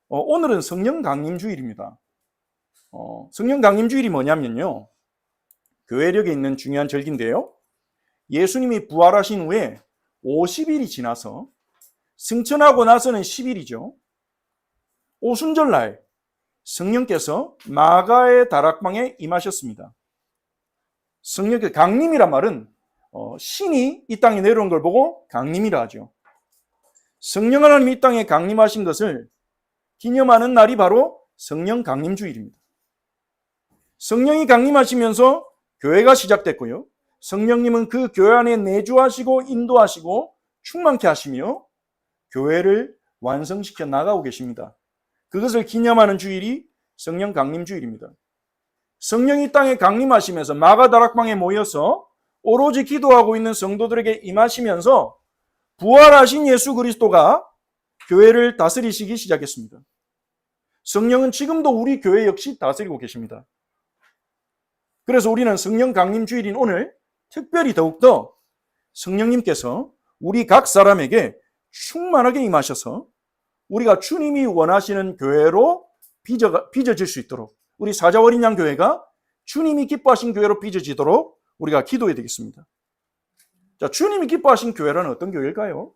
오늘은 성령 강림 주일입니다. 성령 강림 주일이 뭐냐면요, 교회력에 있는 중요한 절기인데요, 예수님이 부활하신 후에 50일이 지나서 승천하고 나서는 10일이죠. 오순절날 성령께서 마가의 다락방에 임하셨습니다. 성령의 강림이란 말은 신이 이 땅에 내려온 걸 보고 강림이라 하죠. 성령 하나님이 이 땅에 강림하신 것을 기념하는 날이 바로 성령 강림주일입니다. 성령이 강림하시면서 교회가 시작됐고요, 성령님은 그 교회 안에 내주하시고 인도하시고 충만케 하시며 교회를 완성시켜 나가고 계십니다. 그것을 기념하는 주일이 성령 강림주일입니다. 성령이 땅에 강림하시면서 마가 다락방에 모여서 오로지 기도하고 있는 성도들에게 임하시면서 부활하신 예수 그리스도가 교회를 다스리시기 시작했습니다. 성령은 지금도 우리 교회 역시 다스리고 계십니다. 그래서 우리는 성령 강림 주일인 오늘 특별히 더욱더 성령님께서 우리 각 사람에게 충만하게 임하셔서 우리가 주님이 원하시는 교회로 빚어질 수 있도록, 우리 사자 어린 양 교회가 주님이 기뻐하신 교회로 빚어지도록 우리가 기도해야 되겠습니다. 자, 주님이 기뻐하신 교회라는 어떤 교회일까요?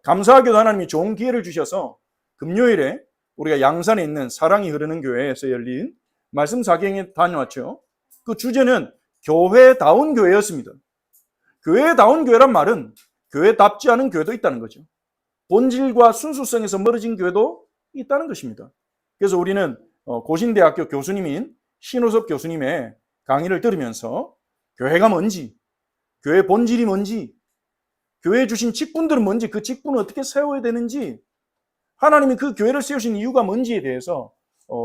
감사하게도 하나님이 좋은 기회를 주셔서 금요일에 우리가 양산에 있는 사랑이 흐르는 교회에서 열린 말씀 사경에 다녀왔죠. 그 주제는 교회다운 교회였습니다. 교회다운 교회란 말은 교회답지 않은 교회도 있다는 거죠. 본질과 순수성에서 멀어진 교회도 있다는 것입니다. 그래서 우리는 고신대학교 교수님인 신호섭 교수님의 강의를 들으면서 교회가 뭔지, 교회 본질이 뭔지, 교회에 주신 직분들은 뭔지, 그 직분을 어떻게 세워야 되는지, 하나님이 그 교회를 세우신 이유가 뭔지에 대해서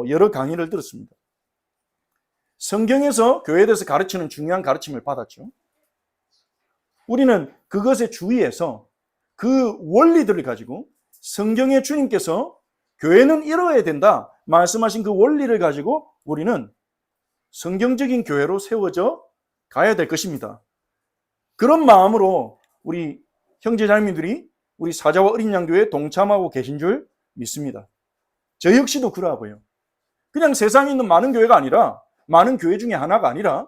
여러 강의를 들었습니다. 성경에서 교회에 대해서 가르치는 중요한 가르침을 받았죠. 우리는 그것에 주의해서 그 원리들을 가지고 성경의 주님께서 교회는 이뤄야 된다 말씀하신 그 원리를 가지고 우리는 성경적인 교회로 세워져 가야 될 것입니다. 그런 마음으로 우리 형제자매들이 우리 사자와 어린 양 교회에 동참하고 계신 줄 믿습니다. 저 역시도 그러하고요. 그냥 세상에 있는 많은 교회가 아니라, 많은 교회 중에 하나가 아니라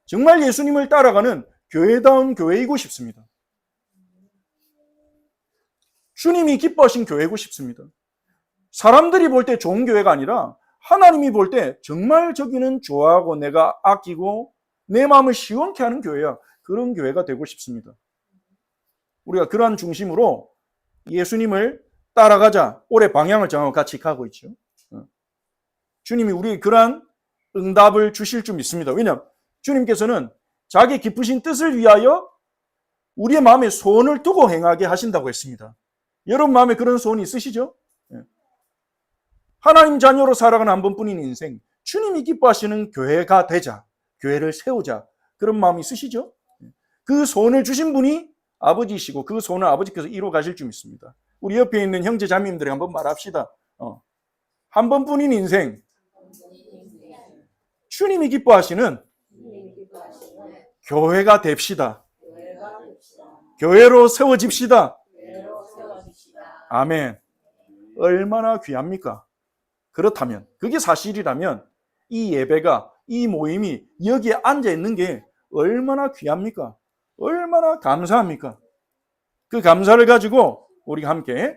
정말 예수님을 따라가는 교회다운 교회이고 싶습니다. 주님이 기뻐하신 교회이고 싶습니다. 사람들이 볼 때 좋은 교회가 아니라 하나님이 볼 때 정말 저기는 좋아하고 내가 아끼고 내 마음을 시원케 하는 교회야. 그런 교회가 되고 싶습니다. 우리가 그러한 중심으로 예수님을 따라가자, 올해 방향을 정하고 같이 가고 있죠. 주님이 우리 그러한 응답을 주실 줄 믿습니다. 왜냐하면 주님께서는 자기 기쁘신 뜻을 위하여 우리의 마음에 소원을 두고 행하게 하신다고 했습니다. 여러분 마음에 그런 소원이 있으시죠? 하나님 자녀로 살아가는 한 번뿐인 인생, 주님이 기뻐하시는 교회가 되자, 교회를 세우자, 그런 마음이 있으시죠? 그 소원을 주신 분이 아버지이시고 그 소원을 아버지께서 이루어 가실 줄 믿습니다. 우리 옆에 있는 형제 자매님들이 한번 말합시다. 한 번뿐인 인생, 주님이 기뻐하시는 교회가 됩시다. 교회로 세워집시다. 아멘. 얼마나 귀합니까? 그렇다면, 그게 사실이라면 이 예배가, 이 모임이 여기에 앉아 있는 게 얼마나 귀합니까? 얼마나 감사합니까? 그 감사를 가지고 우리가 함께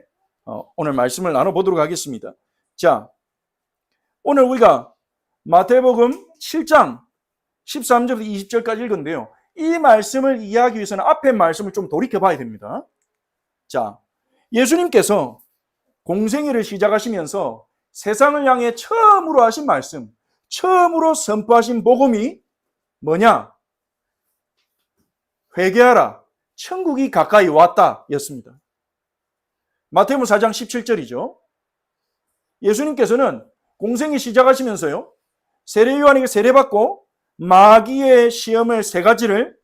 오늘 말씀을 나눠보도록 하겠습니다. 자, 오늘 우리가 마태복음 7장 13절부터 20절까지 읽은데요, 이 말씀을 이해하기 위해서는 앞에 말씀을 좀 돌이켜 봐야 됩니다. 자, 예수님께서 공생애를 시작하시면서 세상을 향해 처음으로 하신 말씀, 처음으로 선포하신 복음이 뭐냐? 회개하라, 천국이 가까이 왔다 였습니다. 마태복음 4장 17절이죠. 예수님께서는 공생애 시작하시면서요, 세례 요한에게 세례받고 마귀의 시험을 3가지를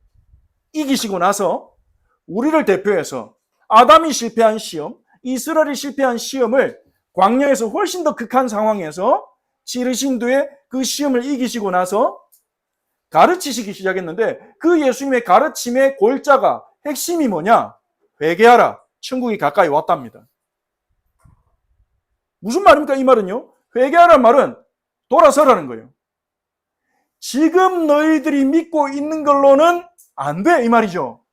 이기시고 나서 우리를 대표해서 아담이 실패한 시험, 이스라엘이 실패한 시험을 광야에서 훨씬 더 극한 상황에서 치르신 뒤에 그 시험을 이기시고 나서 가르치시기 시작했는데, 그 예수님의 가르침의 골자가, 핵심이 뭐냐? 회개하라, 천국이 가까이 왔답니다. 무슨 말입니까? 이 말은요. 회개하라는 말은 돌아서라는 거예요. 지금 너희들이 믿고 있는 걸로는 안 돼, 이 말이죠.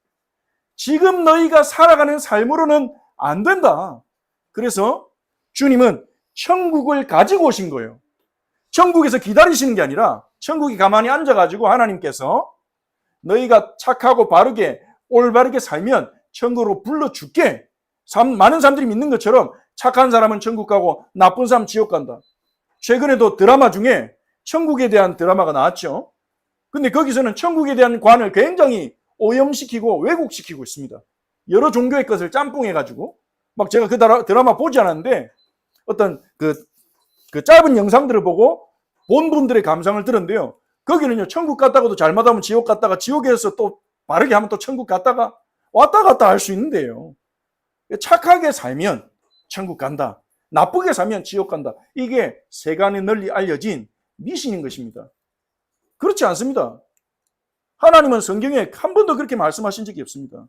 지금 너희가 살아가는 삶으로는 안 된다. 그래서 주님은 천국을 가지고 오신 거예요. 천국에서 기다리시는 게 아니라 천국에 가만히 앉아가지고 하나님께서 너희가 착하고 바르게 올바르게 살면 천국으로 불러줄게. 많은 사람들이 믿는 것처럼 착한 사람은 천국 가고 나쁜 사람은 지옥 간다. 최근에도 드라마 중에 천국에 대한 드라마가 나왔죠. 근데 거기서는 천국에 대한 관을 굉장히 오염시키고 왜곡시키고 있습니다. 여러 종교의 것을 짬뽕해가지고 막 제가 그 드라마 보지 않았는데 어떤 그 짧은 영상들을 보고 본 분들의 감상을 들었는데요. 거기는요, 천국 갔다가도 잘못하면 지옥 갔다가 지옥에서 또 바르게 하면 또 천국 갔다가 왔다 갔다 할 수 있는데요. 착하게 살면 천국 간다. 나쁘게 살면 지옥 간다. 이게 세간에 널리 알려진 미신인 것입니다. 그렇지 않습니다. 하나님은 성경에 한 번도 그렇게 말씀하신 적이 없습니다.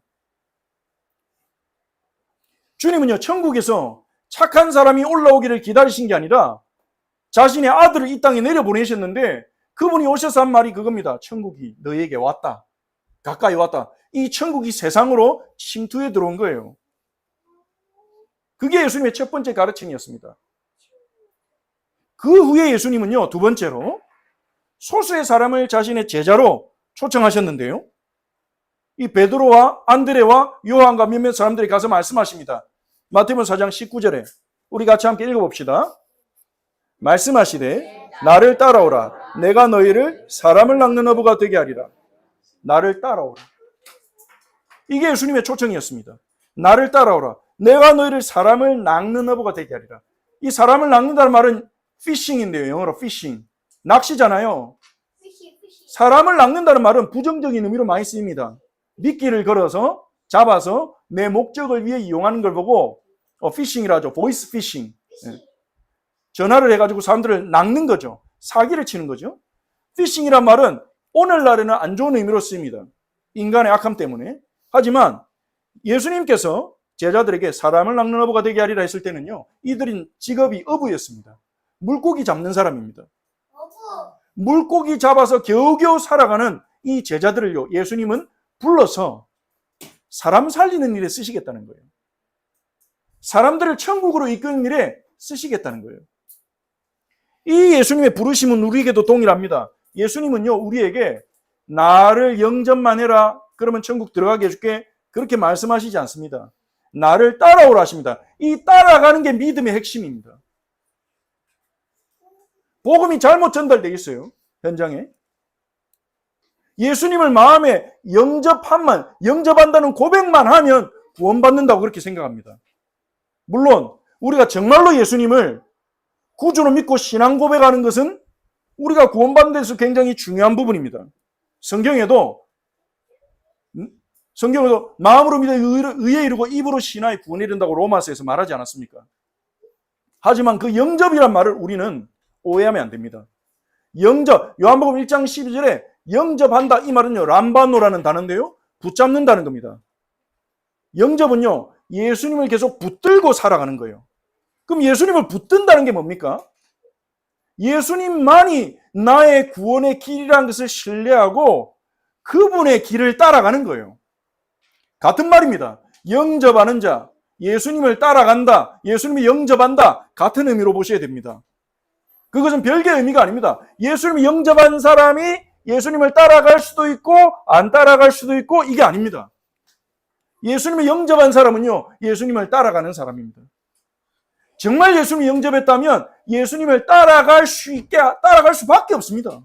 주님은요, 천국에서 착한 사람이 올라오기를 기다리신 게 아니라 자신의 아들을 이 땅에 내려보내셨는데 그분이 오셔서 한 말이 그겁니다. 천국이 너에게 왔다. 가까이 왔다. 이 천국이 세상으로 침투해 들어온 거예요. 그게 예수님의 첫 번째 가르침이었습니다. 그 후에 예수님은요, 두 번째로 소수의 사람을 자신의 제자로 초청하셨는데요. 이 베드로와 안드레와 요한과 몇몇 사람들이 가서 말씀하십니다. 마태복음 4장 19절에 우리 같이 함께 읽어봅시다. 말씀하시되 나를 따라오라. 내가 너희를 사람을 낚는 어부가 되게 하리라. 나를 따라오라. 이게 예수님의 초청이었습니다. 나를 따라오라. 내가 너희를 사람을 낚는 어부가 되게 하리라. 이 사람을 낚는다는 말은 피싱인데요. 영어로 피싱. 낚시잖아요. 사람을 낚는다는 말은 부정적인 의미로 많이 쓰입니다. 미끼를 걸어서 잡아서 내 목적을 위해 이용하는 걸 보고 피싱이라 하죠. 보이스 피싱. 전화를 해가지고 사람들을 낚는 거죠. 사기를 치는 거죠. 피싱이란 말은 오늘날에는 안 좋은 의미로 쓰입니다. 인간의 악함 때문에. 하지만 예수님께서 제자들에게 사람을 낚는 어부가 되게 하리라 했을 때는요, 이들은 직업이 어부였습니다. 물고기 잡는 사람입니다. 물고기 잡아서 겨우겨우 살아가는 이 제자들을요, 예수님은 불러서 사람 살리는 일에 쓰시겠다는 거예요. 사람들을 천국으로 이끄는 일에 쓰시겠다는 거예요. 이 예수님의 부르심은 우리에게도 동일합니다. 예수님은요, 우리에게 나를 영접만 해라, 그러면 천국 들어가게 해줄게, 그렇게 말씀하시지 않습니다. 나를 따라오라 하십니다. 이 따라가는 게 믿음의 핵심입니다. 복음이 잘못 전달되어 있어요, 현장에. 예수님을 마음에 영접한다는 고백만 하면 구원받는다고 그렇게 생각합니다. 물론 우리가 정말로 예수님을 구주로 믿고 신앙 고백하는 것은 우리가 구원받는 데서 굉장히 중요한 부분입니다. 성경에도 마음으로 믿어 의에 이르고 입으로 신하에 구원에 이른다고 로마서에서 말하지 않았습니까? 하지만 그 영접이란 말을 우리는 오해하면 안 됩니다. 영접, 요한복음 1장 12절에 영접한다, 이 말은요, 람바노라는 단어인데요, 붙잡는다는 겁니다. 영접은요, 예수님을 계속 붙들고 살아가는 거예요. 그럼 예수님을 붙든다는 게 뭡니까? 예수님만이 나의 구원의 길이라는 것을 신뢰하고 그분의 길을 따라가는 거예요. 같은 말입니다. 영접하는 자, 예수님을 따라간다, 예수님이 영접한다, 같은 의미로 보셔야 됩니다. 그것은 별개의 의미가 아닙니다. 예수님을 영접한 사람이 예수님을 따라갈 수도 있고 안 따라갈 수도 있고, 이게 아닙니다. 예수님을 영접한 사람은요, 예수님을 따라가는 사람입니다. 정말 예수님을 영접했다면 예수님을 따라갈 수밖에 없습니다.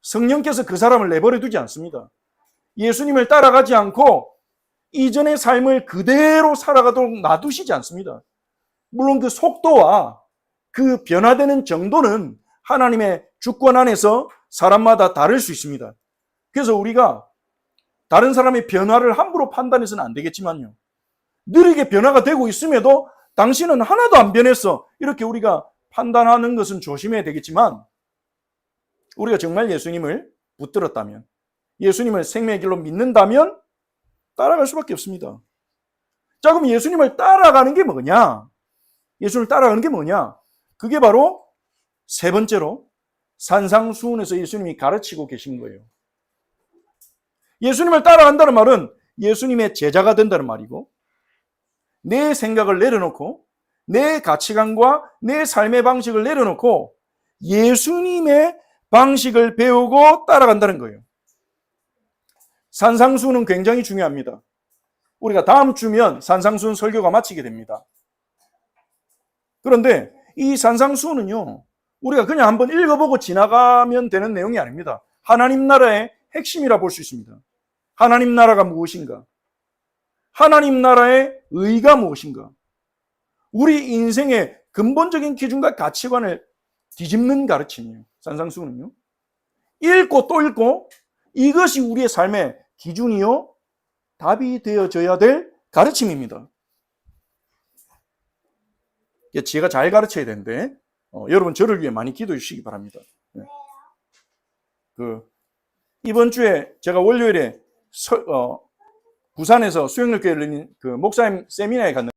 성령께서 그 사람을 내버려 두지 않습니다. 예수님을 따라가지 않고 이전의 삶을 그대로 살아가도록 놔두시지 않습니다. 물론 그 속도와 그 변화되는 정도는 하나님의 주권 안에서 사람마다 다를 수 있습니다. 그래서 우리가 다른 사람의 변화를 함부로 판단해서는 안 되겠지만요, 느리게 변화가 되고 있음에도 당신은 하나도 안 변했어, 이렇게 우리가 판단하는 것은 조심해야 되겠지만, 우리가 정말 예수님을 붙들었다면, 예수님을 생명의 길로 믿는다면 따라갈 수밖에 없습니다. 자, 그럼 예수님을 따라가는 게 뭐냐? 예수님을 따라가는 게 뭐냐? 그게 바로 세 번째로 산상수훈에서 예수님이 가르치고 계신 거예요. 예수님을 따라간다는 말은 예수님의 제자가 된다는 말이고, 내 생각을 내려놓고 내 가치관과 내 삶의 방식을 내려놓고 예수님의 방식을 배우고 따라간다는 거예요. 산상수훈은 굉장히 중요합니다. 우리가 다음 주면 산상수훈 설교가 마치게 됩니다. 그런데 이 산상수훈은요, 우리가 그냥 한번 읽어보고 지나가면 되는 내용이 아닙니다. 하나님 나라의 핵심이라 볼 수 있습니다. 하나님 나라가 무엇인가? 하나님 나라의 의가 무엇인가? 우리 인생의 근본적인 기준과 가치관을 뒤집는 가르침이에요. 산상수훈은요. 읽고 또 읽고 이것이 우리의 삶의 기준이요 답이 되어져야 될 가르침입니다. 제가 잘 가르쳐야 되는데 여러분 저를 위해 많이 기도해 주시기 바랍니다. 이번 주에 제가 월요일에 부산에서 수영력교회 열린 그 목사님 세미나에 갔는데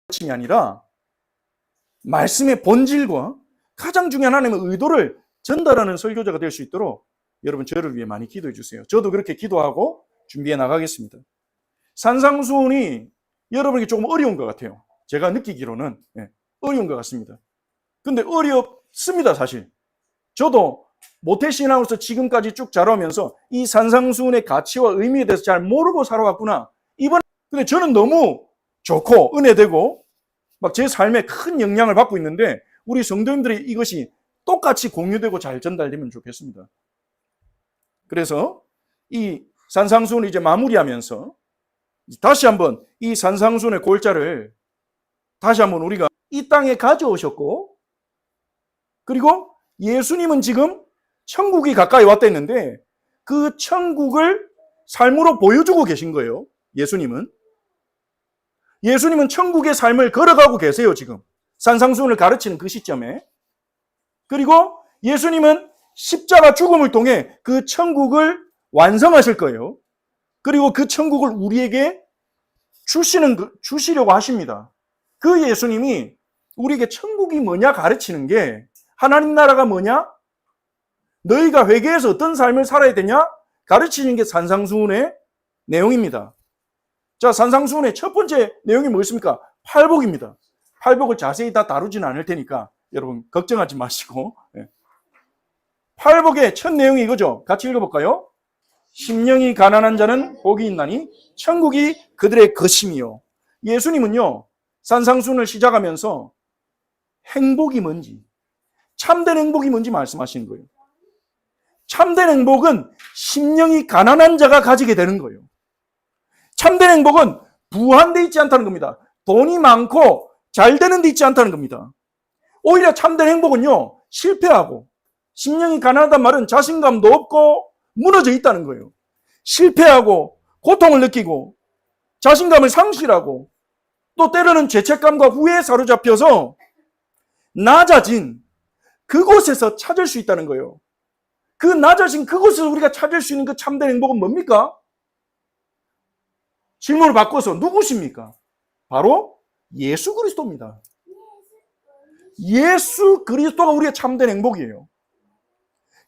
가르침이 아니라 말씀의 본질과 가장 중요한 하나님의 의도를 전달하는 설교자가 될 수 있도록 여러분 저를 위해 많이 기도해 주세요. 저도 그렇게 기도하고 준비해 나가겠습니다. 산상수훈이 여러분에게 조금 어려운 것 같아요. 제가 느끼기로는 어려운 것 같습니다. 근데 어렵습니다, 사실. 저도 모태신앙으로서 지금까지 쭉 자라오면서 이 산상수훈의 가치와 의미에 대해서 잘 모르고 살아왔구나. 근데 저는 너무 좋고 은혜되고 막 제 삶에 큰 영향을 받고 있는데 우리 성도님들이 이것이 똑같이 공유되고 잘 전달되면 좋겠습니다. 그래서 이 산상수훈을 이제 마무리하면서 다시 한번 이 산상수훈의 골자를 다시 한번 우리가 이 땅에 가져오셨고, 그리고 예수님은 지금 천국이 가까이 왔다 했는데 그 천국을 삶으로 보여주고 계신 거예요. 예수님은 천국의 삶을 걸어가고 계세요, 지금. 산상수훈을 가르치는 그 시점에. 그리고 예수님은 십자가 죽음을 통해 그 천국을 완성하실 거예요. 그리고 그 천국을 우리에게 주시려고 하십니다. 그 예수님이 우리에게 천국이 뭐냐 가르치는 게, 하나님 나라가 뭐냐? 너희가 회개해서 어떤 삶을 살아야 되냐? 가르치는 게 산상수훈의 내용입니다. 자, 산상수훈의 첫 번째 내용이 뭐였습니까? 팔복입니다. 팔복을 자세히 다 다루지는 않을 테니까 여러분 걱정하지 마시고. 팔복의 첫 내용이 이거죠. 같이 읽어볼까요? 심령이 가난한 자는 복이 있나니 천국이 그들의 것임이요. 예수님은요, 산상수훈을 시작하면서 행복이 뭔지, 참된 행복이 뭔지 말씀하시는 거예요. 참된 행복은 심령이 가난한 자가 가지게 되는 거예요. 참된 행복은 부한돼 있지 않다는 겁니다. 돈이 많고 잘 되는 데 있지 않다는 겁니다. 오히려 참된 행복은요, 실패하고, 심령이 가난하단 말은 자신감도 없고 무너져 있다는 거예요. 실패하고 고통을 느끼고 자신감을 상실하고 또 때로는 죄책감과 후회에 사로잡혀서 낮아진 그곳에서 찾을 수 있다는 거예요. 그 낮아진 그곳에서 우리가 찾을 수 있는 그 참된 행복은 뭡니까? 질문을 바꿔서 누구십니까? 바로 예수 그리스도입니다. 예수 그리스도가 우리의 참된 행복이에요.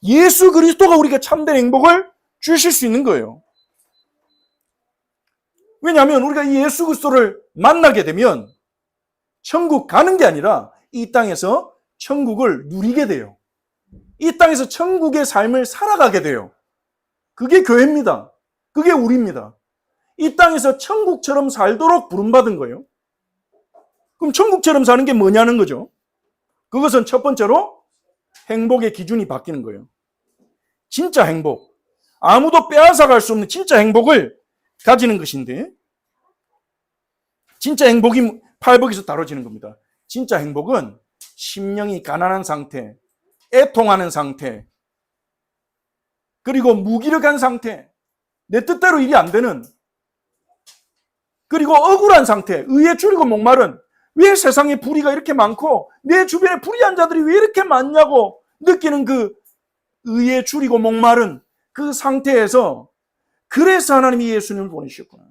예수 그리스도가 우리에게 참된 행복을 주실 수 있는 거예요. 왜냐하면 우리가 이 예수 그리스도를 만나게 되면 천국 가는 게 아니라 이 땅에서 천국을 누리게 돼요. 이 땅에서 천국의 삶을 살아가게 돼요. 그게 교회입니다. 그게 우리입니다. 이 땅에서 천국처럼 살도록 부름받은 거예요. 그럼 천국처럼 사는 게 뭐냐는 거죠. 그것은 첫 번째로 행복의 기준이 바뀌는 거예요. 진짜 행복, 아무도 빼앗아갈 수 없는 진짜 행복을 가지는 것인데, 진짜 행복이 팔복에서 다뤄지는 겁니다. 진짜 행복은 심령이 가난한 상태, 애통하는 상태, 그리고 무기력한 상태, 내 뜻대로 일이 안 되는, 그리고 억울한 상태, 의에 줄이고 목마른, 왜 세상에 불의가 이렇게 많고 내 주변에 불의한 자들이 왜 이렇게 많냐고 느끼는 그 의에 줄이고 목마른 그 상태에서, 그래서 하나님이 예수님을 보내주셨구나.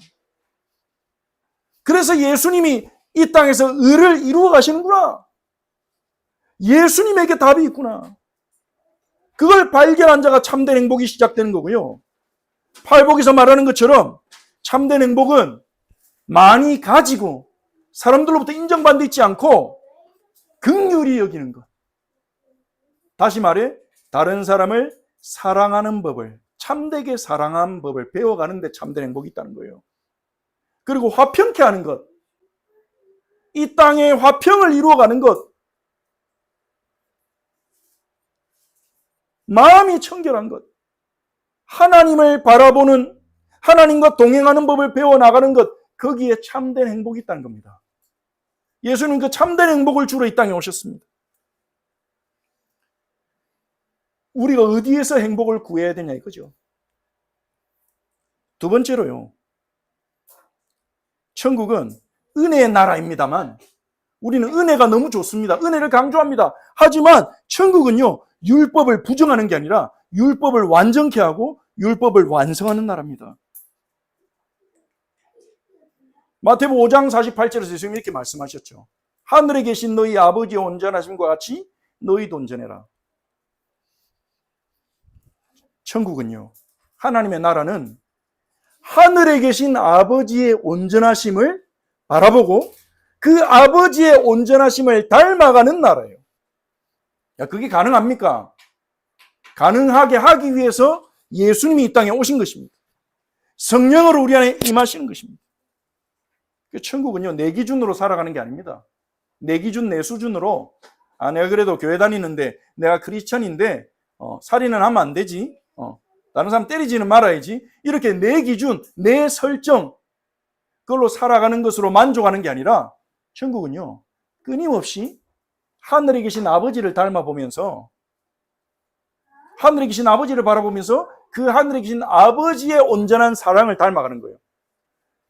그래서 예수님이 이 땅에서 의를 이루어 가시는구나. 예수님에게 답이 있구나. 그걸 발견한 자가 참된 행복이 시작되는 거고요. 팔복에서 말하는 것처럼 참된 행복은 많이 가지고 사람들로부터 인정받지 있지 않고 긍휼히 여기는 것. 다시 말해, 다른 사람을 사랑하는 법을, 참되게 사랑하는 법을 배워가는 데 참된 행복이 있다는 거예요. 그리고 화평케 하는 것, 이 땅에 화평을 이루어가는 것, 마음이 청결한 것, 하나님을 바라보는, 하나님과 동행하는 법을 배워나가는 것, 거기에 참된 행복이 있다는 겁니다. 예수는 그 참된 행복을 주러 이 땅에 오셨습니다. 우리가 어디에서 행복을 구해야 되냐 이거죠. 두 번째로요, 천국은 은혜의 나라입니다만 우리는 은혜가 너무 좋습니다. 은혜를 강조합니다. 하지만 천국은요, 율법을 부정하는 게 아니라 율법을 완전케 하고 율법을 완성하는 나라입니다. 마태복음 5장 48절에서 예수님이 이렇게 말씀하셨죠. 하늘에 계신 너희 아버지의 온전하심과 같이 너희도 온전해라. 천국은요, 하나님의 나라는 하늘에 계신 아버지의 온전하심을 바라보고 그 아버지의 온전하심을 닮아가는 나라예요. 야, 그게 가능합니까? 가능하게 하기 위해서 예수님이 이 땅에 오신 것입니다. 성령으로 우리 안에 임하시는 것입니다. 천국은요, 내 기준으로 살아가는 게 아닙니다. 내 기준, 내 수준으로, 내가 그래도 교회 다니는데, 내가 크리스천인데, 살인은 하면 안 되지, 다른 사람 때리지는 말아야지, 이렇게 내 기준, 내 설정, 그걸로 살아가는 것으로 만족하는 게 아니라, 천국은요, 끊임없이 하늘에 계신 아버지를 닮아보면서, 하늘에 계신 아버지를 바라보면서 그 하늘에 계신 아버지의 온전한 사랑을 닮아가는 거예요.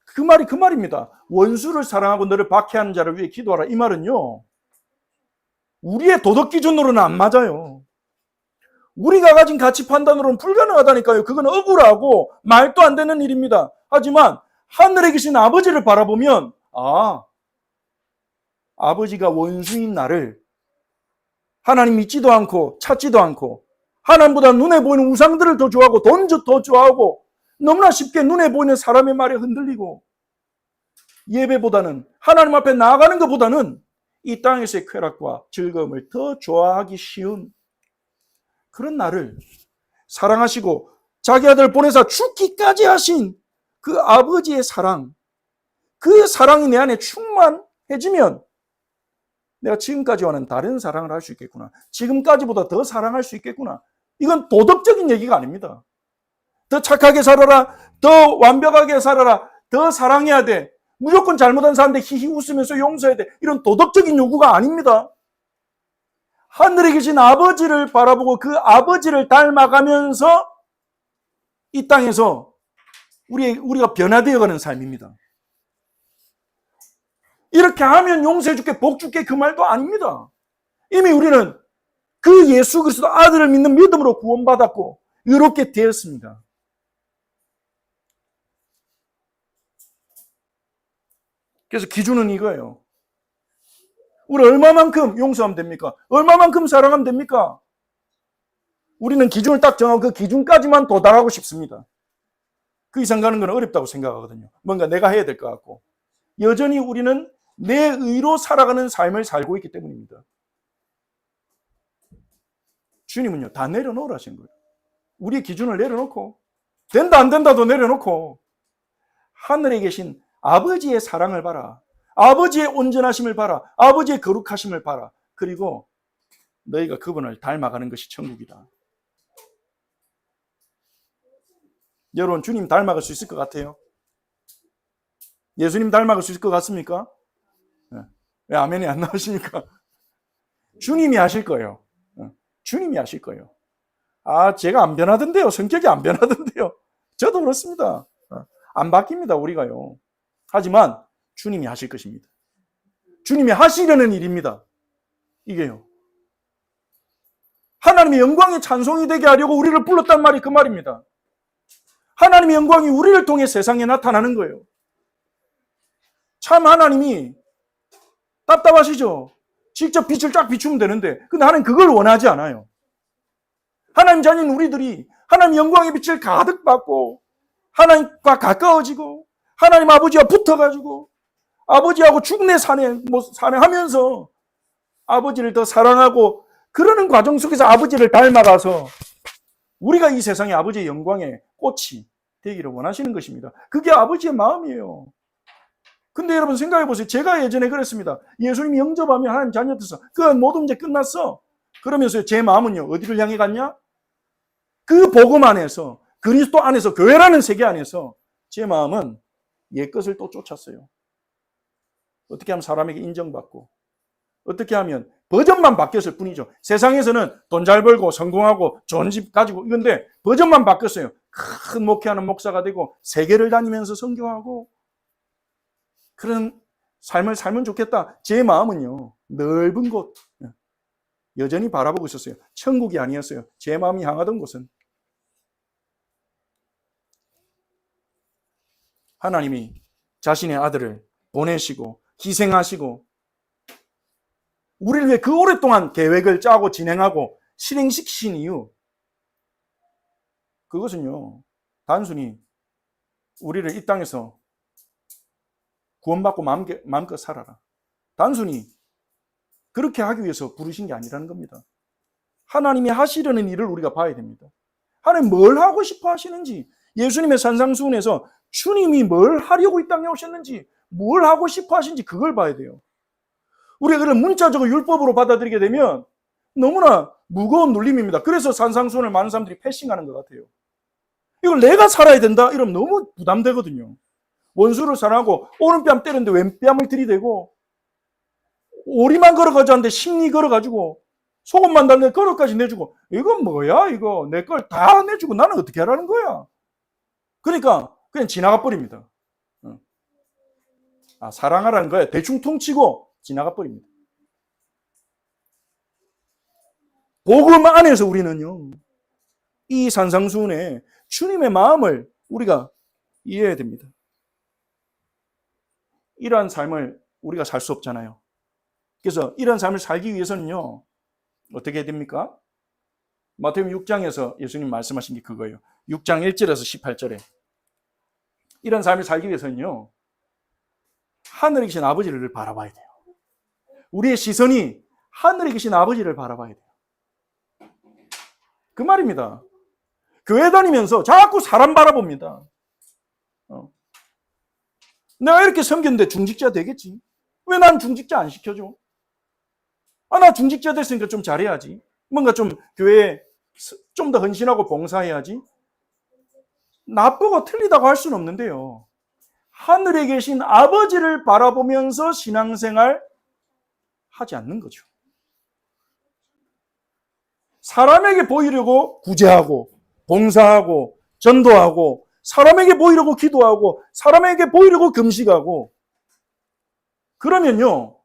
그 말이 그 말입니다. 원수를 사랑하고 너를 박해하는 자를 위해 기도하라. 이 말은요, 우리의 도덕 기준으로는 안 맞아요. 우리가 가진 가치 판단으로는 불가능하다니까요. 그건 억울하고 말도 안 되는 일입니다. 하지만 하늘에 계신 아버지를 바라보면, 아버지가 원수인 나를 하나님 믿지도 않고 찾지도 않고 하나님보다 눈에 보이는 우상들을 더 좋아하고 돈 더 좋아하고 너무나 쉽게 눈에 보이는 사람의 말에 흔들리고 예배보다는, 하나님 앞에 나아가는 것보다는 이 땅에서의 쾌락과 즐거움을 더 좋아하기 쉬운 그런 나를 사랑하시고 자기 아들 보내사 죽기까지 하신 그 아버지의 사랑, 그 사랑이 내 안에 충만해지면 내가 지금까지와는 다른 사랑을 할 수 있겠구나. 지금까지보다 더 사랑할 수 있겠구나. 이건 도덕적인 얘기가 아닙니다. 더 착하게 살아라, 더 완벽하게 살아라, 더 사랑해야 돼, 무조건 잘못한 사람한테 히히 웃으면서 용서해야 돼, 이런 도덕적인 요구가 아닙니다. 하늘에 계신 아버지를 바라보고 그 아버지를 닮아가면서 이 땅에서 우리가 변화되어가는 삶입니다. 이렇게 하면 용서해 줄게, 복 줄게, 그 말도 아닙니다. 이미 우리는 그 예수 그리스도 아들을 믿는 믿음으로 구원받았고 의롭게 되었습니다. 그래서 기준은 이거예요. 우리 얼마만큼 용서하면 됩니까? 얼마만큼 사랑하면 됩니까? 우리는 기준을 딱 정하고 그 기준까지만 도달하고 싶습니다. 그 이상 가는 건 어렵다고 생각하거든요. 뭔가 내가 해야 될 것 같고. 여전히 우리는 내 의로 살아가는 삶을 살고 있기 때문입니다. 주님은요, 다 내려놓으라 하신 거예요. 우리의 기준을 내려놓고, 된다 안 된다도 내려놓고, 하늘에 계신 아버지의 사랑을 봐라. 아버지의 온전하심을 봐라. 아버지의 거룩하심을 봐라. 그리고 너희가 그분을 닮아가는 것이 천국이다. 여러분, 주님 닮아갈 수 있을 것 같아요? 예수님 닮아갈 수 있을 것 같습니까? 왜 아멘이 안 나오십니까? 주님이 하실 거예요. 주님이 하실 거예요. 제가 안 변하던데요. 성격이 안 변하던데요. 저도 그렇습니다. 안 바뀝니다, 우리가요. 하지만 주님이 하실 것입니다. 주님이 하시려는 일입니다. 이게요. 하나님의 영광이 찬송이 되게 하려고 우리를 불렀단 말이 그 말입니다. 하나님의 영광이 우리를 통해 세상에 나타나는 거예요. 참 하나님이 답답하시죠? 직접 빛을 쫙 비추면 되는데, 근데 하나님 그걸 원하지 않아요. 하나님 자녀인 우리들이 하나님 영광의 빛을 가득 받고 하나님과 가까워지고 하나님 아버지와 붙어가지고 아버지하고 죽네 사네 하면서 아버지를 더 사랑하고 그러는 과정 속에서 아버지를 닮아가서 우리가 이 세상의 아버지의 영광의 꽃이 되기를 원하시는 것입니다. 그게 아버지의 마음이에요. 근데 여러분 생각해 보세요. 제가 예전에 그랬습니다. 예수님이 영접하면 하나님 자녀 돼서 그 모든 문제 끝났어. 그러면서 제 마음은요. 어디를 향해 갔냐? 그 복음 안에서 그리스도 안에서 교회라는 세계 안에서 제 마음은 옛것을 또 쫓았어요. 어떻게 하면 사람에게 인정받고 어떻게 하면 버전만 바뀌었을 뿐이죠. 세상에서는 돈 잘 벌고 성공하고 좋은 집 가지고 이건데 버전만 바뀌었어요. 큰 목회하는 목사가 되고 세계를 다니면서 선교하고 그런 삶을 살면 좋겠다. 제 마음은요. 넓은 곳 여전히 바라보고 있었어요. 천국이 아니었어요. 제 마음이 향하던 곳은 하나님이 자신의 아들을 보내시고 희생하시고 우리를 위해 그 오랫동안 계획을 짜고 진행하고 실행시키신 이유 그것은요. 단순히 우리를 이 땅에서 구원받고 마음껏 살아라. 단순히 그렇게 하기 위해서 부르신 게 아니라는 겁니다. 하나님이 하시려는 일을 우리가 봐야 됩니다. 하나님 뭘 하고 싶어 하시는지 예수님의 산상수훈에서 주님이 뭘 하려고 이 땅에 오셨는지 뭘 하고 싶어 하시는지 그걸 봐야 돼요. 우리가 그걸 문자적으로 율법으로 받아들이게 되면 너무나 무거운 눌림입니다. 그래서 산상수훈을 많은 사람들이 패싱하는 것 같아요. 이걸 내가 살아야 된다? 이러면 너무 부담되거든요. 원수를 사랑하고 오른뺨 때렸는데 왼뺨을 들이대고 오리만 걸어가자는데 심리 걸어가지고 속옷만 달래 걸어까지 내주고 이건 뭐야 이거 내 걸 다 내주고 나는 어떻게 하라는 거야. 그러니까 그냥 지나가 버립니다. 사랑하라는 거야. 대충 퉁치고 지나가 버립니다. 복음 안에서 우리는요. 이 산상수훈에 주님의 마음을 우리가 이해해야 됩니다. 이러한 삶을 우리가 살 수 없잖아요. 그래서 이런 삶을 살기 위해서는요. 어떻게 해야 됩니까? 마태복음 6장에서 예수님 말씀하신 게 그거예요. 6장 1절에서 18절에 이런 삶을 살기 위해서는요. 하늘에 계신 아버지를 바라봐야 돼요. 우리의 시선이 하늘에 계신 아버지를 바라봐야 돼요. 그 말입니다. 교회 다니면서 자꾸 사람 바라봅니다. 내가 이렇게 섬겼는데 중직자 되겠지. 왜 난 중직자 안 시켜줘? 나 중직자 됐으니까 좀 잘해야지. 뭔가 좀 교회에 좀 더 헌신하고 봉사해야지. 나쁘고 틀리다고 할 수는 없는데요. 하늘에 계신 아버지를 바라보면서 신앙생활 하지 않는 거죠. 사람에게 보이려고 구제하고 봉사하고 전도하고 사람에게 보이려고 기도하고 사람에게 보이려고 금식하고 그러면요.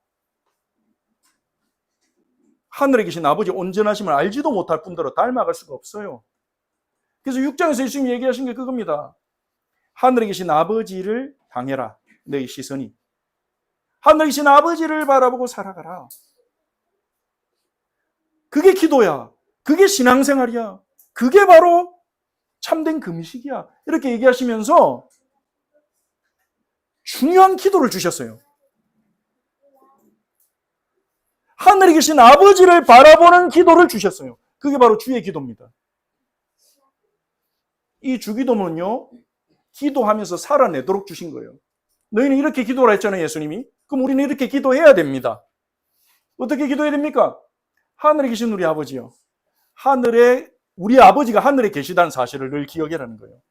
하늘에 계신 아버지 온전하심을 알지도 못할 뿐더러 닮아갈 수가 없어요. 그래서 6장에서 예수님이 얘기하신 게 그겁니다. 하늘에 계신 아버지를 향해라. 너희 시선이. 하늘에 계신 아버지를 바라보고 살아가라. 그게 기도야. 그게 신앙생활이야. 그게 바로 참된 금식이야. 이렇게 얘기하시면서 중요한 기도를 주셨어요. 하늘에 계신 아버지를 바라보는 기도를 주셨어요. 그게 바로 주의 기도입니다. 이 주기도문은요. 기도하면서 살아내도록 주신 거예요. 너희는 이렇게 기도를 했잖아요. 예수님이. 그럼 우리는 이렇게 기도해야 됩니다. 어떻게 기도해야 됩니까? 하늘에 계신 우리 아버지요. 우리 아버지가 하늘에 계시다는 사실을 늘 기억해라는 거예요.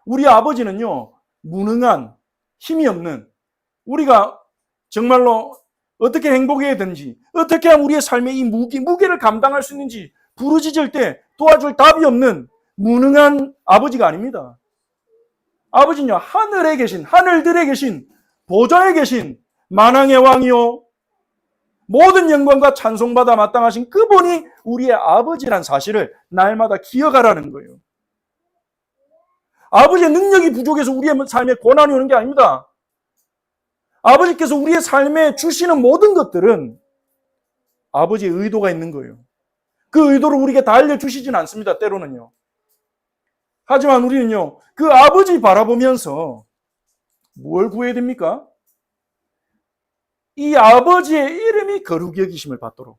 우리 아버지는요. 무능한 힘이 없는 우리가 정말로 어떻게 행복해야 되는지, 어떻게 하면 우리의 삶의 이 무게를 감당할 수 있는지 부르짖을 때 도와줄 답이 없는 무능한 아버지가 아닙니다. 아버지는요, 하늘에 계신, 하늘들에 계신, 보좌에 계신 만왕의 왕이요, 모든 영광과 찬송받아 마땅하신 그분이 우리의 아버지란 사실을 날마다 기억하라는 거예요. 아버지의 능력이 부족해서 우리의 삶에 고난이 오는 게 아닙니다. 아버지께서 우리의 삶에 주시는 모든 것들은 아버지의 의도가 있는 거예요. 그 의도를 우리에게 다 알려주시진 않습니다. 때로는요. 하지만 우리는요, 그 아버지 바라보면서 뭘 구해야 됩니까? 이 아버지의 이름이 거룩히 여기심을 받도록,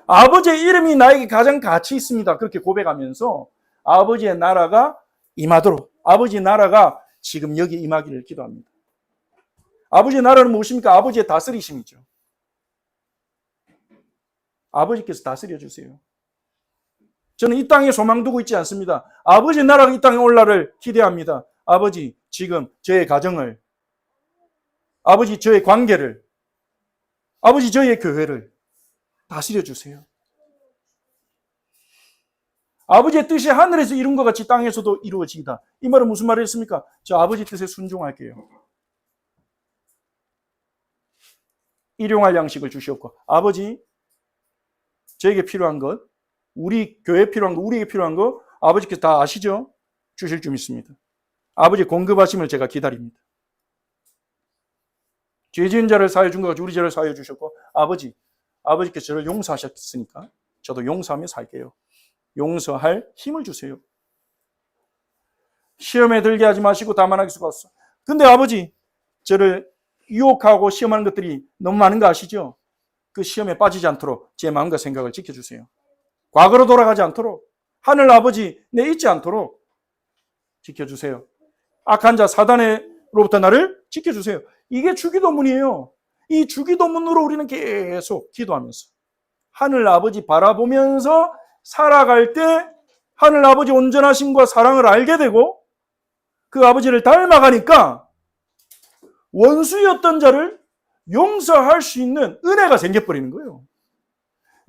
아버지의 이름이 나에게 가장 가치 있습니다. 그렇게 고백하면서 아버지의 나라가 임하도록, 아버지의 나라가 지금 여기 임하기를 기도합니다. 아버지의 나라는 무엇입니까? 아버지의 다스리심이죠. 아버지께서 다스려 주세요. 저는 이 땅에 소망 두고 있지 않습니다. 아버지의 나라가 이 땅에 올라를 기대합니다. 아버지, 지금 저의 가정을, 아버지 저의 관계를, 아버지 저의 교회를 다스려 주세요. 아버지의 뜻이 하늘에서 이룬 것 같이 땅에서도 이루어지다. 이 말은 무슨 말이었습니까? 저 아버지 뜻에 순종할게요. 일용할 양식을 주시옵고, 아버지 저에게 필요한 것, 우리 교회에 필요한 거, 우리에게 필요한 거 아버지께서 다 아시죠? 주실 줄 믿습니다. 아버지 공급하심을 제가 기다립니다. 죄 지은 자를 사하여 준 것 같이 우리 죄를 사하여 주셨고, 아버지께서 저를 용서하셨으니까 저도 용서하며 살게요. 용서할 힘을 주세요. 시험에 들게 하지 마시고 다만 하기 수가 없어. 근데 아버지, 저를 유혹하고 시험하는 것들이 너무 많은 거 아시죠? 그 시험에 빠지지 않도록 제 마음과 생각을 지켜주세요. 과거로 돌아가지 않도록, 하늘 아버지 내 잊지 않도록 지켜주세요. 악한 자 사단으로부터 나를 지켜주세요. 이게 주기도문이에요. 이 주기도문으로 우리는 계속 기도하면서 하늘 아버지 바라보면서 살아갈 때 하늘 아버지 온전하심과 사랑을 알게 되고 그 아버지를 닮아가니까 원수였던 자를 용서할 수 있는 은혜가 생겨버리는 거예요.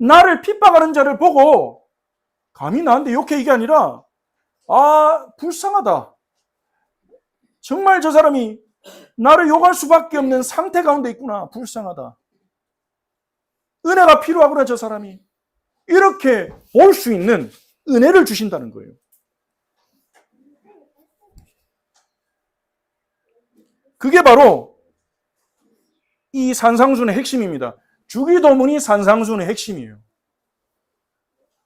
나를 핍박하는 자를 보고 감히 나한테 욕해 이게 아니라, 아, 불쌍하다. 정말 저 사람이 나를 욕할 수밖에 없는 상태 가운데 있구나. 불쌍하다. 은혜가 필요하구나 저 사람이. 이렇게 볼 수 있는 은혜를 주신다는 거예요. 그게 바로 이 산상수훈의 핵심입니다. 주기도문이 산상수훈의 핵심이에요.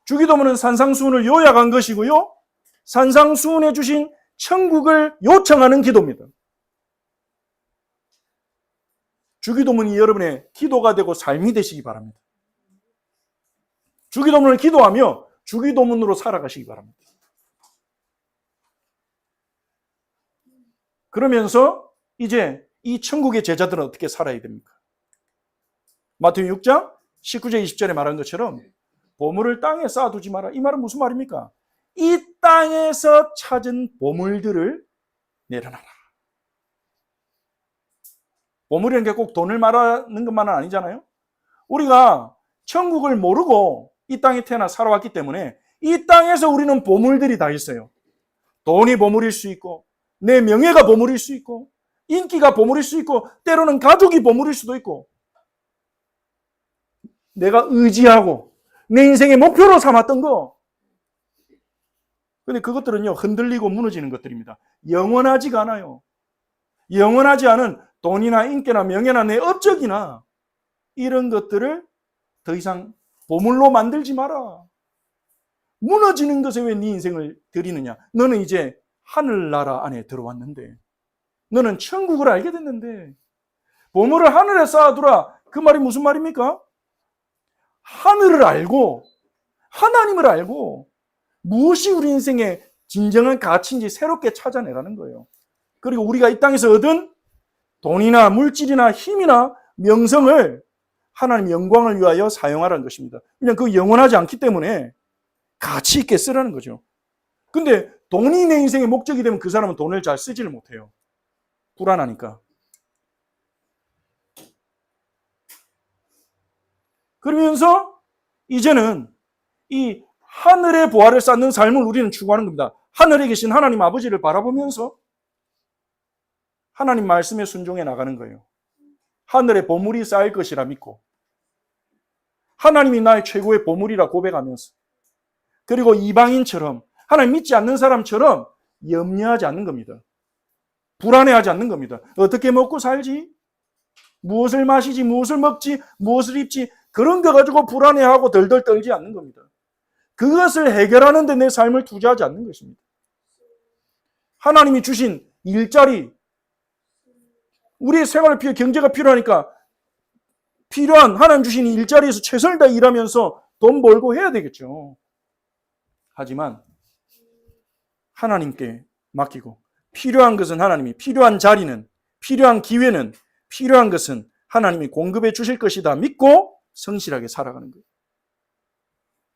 주기도문은 산상수훈을 요약한 것이고요. 산상수훈에 주신 천국을 요청하는 기도입니다. 주기도문이 여러분의 기도가 되고 삶이 되시기 바랍니다. 주기도문을 기도하며 주기도문으로 살아가시기 바랍니다. 그러면서 이제 이 천국의 제자들은 어떻게 살아야 됩니까? 마태복음 6장 19절 20절에 말한 것처럼 보물을 땅에 쌓아두지 마라. 이 말은 무슨 말입니까? 이 땅에서 찾은 보물들을 내려놔라. 보물이라는 게 꼭 돈을 말하는 것만은 아니잖아요. 우리가 천국을 모르고 이 땅에 태어나 살아왔기 때문에 이 땅에서 우리는 보물들이 다 있어요. 돈이 보물일 수 있고, 내 명예가 보물일 수 있고, 인기가 보물일 수 있고, 때로는 가족이 보물일 수도 있고, 내가 의지하고 내 인생의 목표로 삼았던 거. 근데 그것들은요, 흔들리고 무너지는 것들입니다. 영원하지가 않아요. 영원하지 않은 돈이나 인기나 명예나 내 업적이나 이런 것들을 더 이상 보물로 만들지 마라. 무너지는 것에 왜 네 인생을 들이느냐? 너는 이제 하늘나라 안에 들어왔는데, 너는 천국을 알게 됐는데, 보물을 하늘에 쌓아두라. 그 말이 무슨 말입니까? 하늘을 알고 하나님을 알고 무엇이 우리 인생의 진정한 가치인지 새롭게 찾아내라는 거예요. 그리고 우리가 이 땅에서 얻은 돈이나 물질이나 힘이나 명성을 하나님의 영광을 위하여 사용하라는 것입니다. 그냥 그 영원하지 않기 때문에 가치 있게 쓰라는 거죠. 근데 돈이 내 인생의 목적이 되면 그 사람은 돈을 잘 쓰지를 못해요. 불안하니까. 그러면서 이제는 이 하늘의 보화를 쌓는 삶을 우리는 추구하는 겁니다. 하늘에 계신 하나님 아버지를 바라보면서 하나님 말씀에 순종해 나가는 거예요. 하늘에 보물이 쌓일 것이라 믿고 하나님이 나의 최고의 보물이라 고백하면서 그리고 이방인처럼 하나님 믿지 않는 사람처럼 염려하지 않는 겁니다. 불안해하지 않는 겁니다. 어떻게 먹고 살지? 무엇을 마시지? 무엇을 먹지? 무엇을 입지? 그런 거 가지고 불안해하고 덜덜 떨지 않는 겁니다. 그것을 해결하는 데 내 삶을 투자하지 않는 것입니다. 하나님이 주신 일자리, 우리의 생활을 피해 경제가 필요하니까 필요한 하나님 주신 일자리에서 최선을 다해 일하면서 돈 벌고 해야 되겠죠. 하지만 하나님께 맡기고 필요한 것은 하나님이, 필요한 자리는, 필요한 기회는, 필요한 것은 하나님이 공급해 주실 것이다 믿고 성실하게 살아가는 거예요.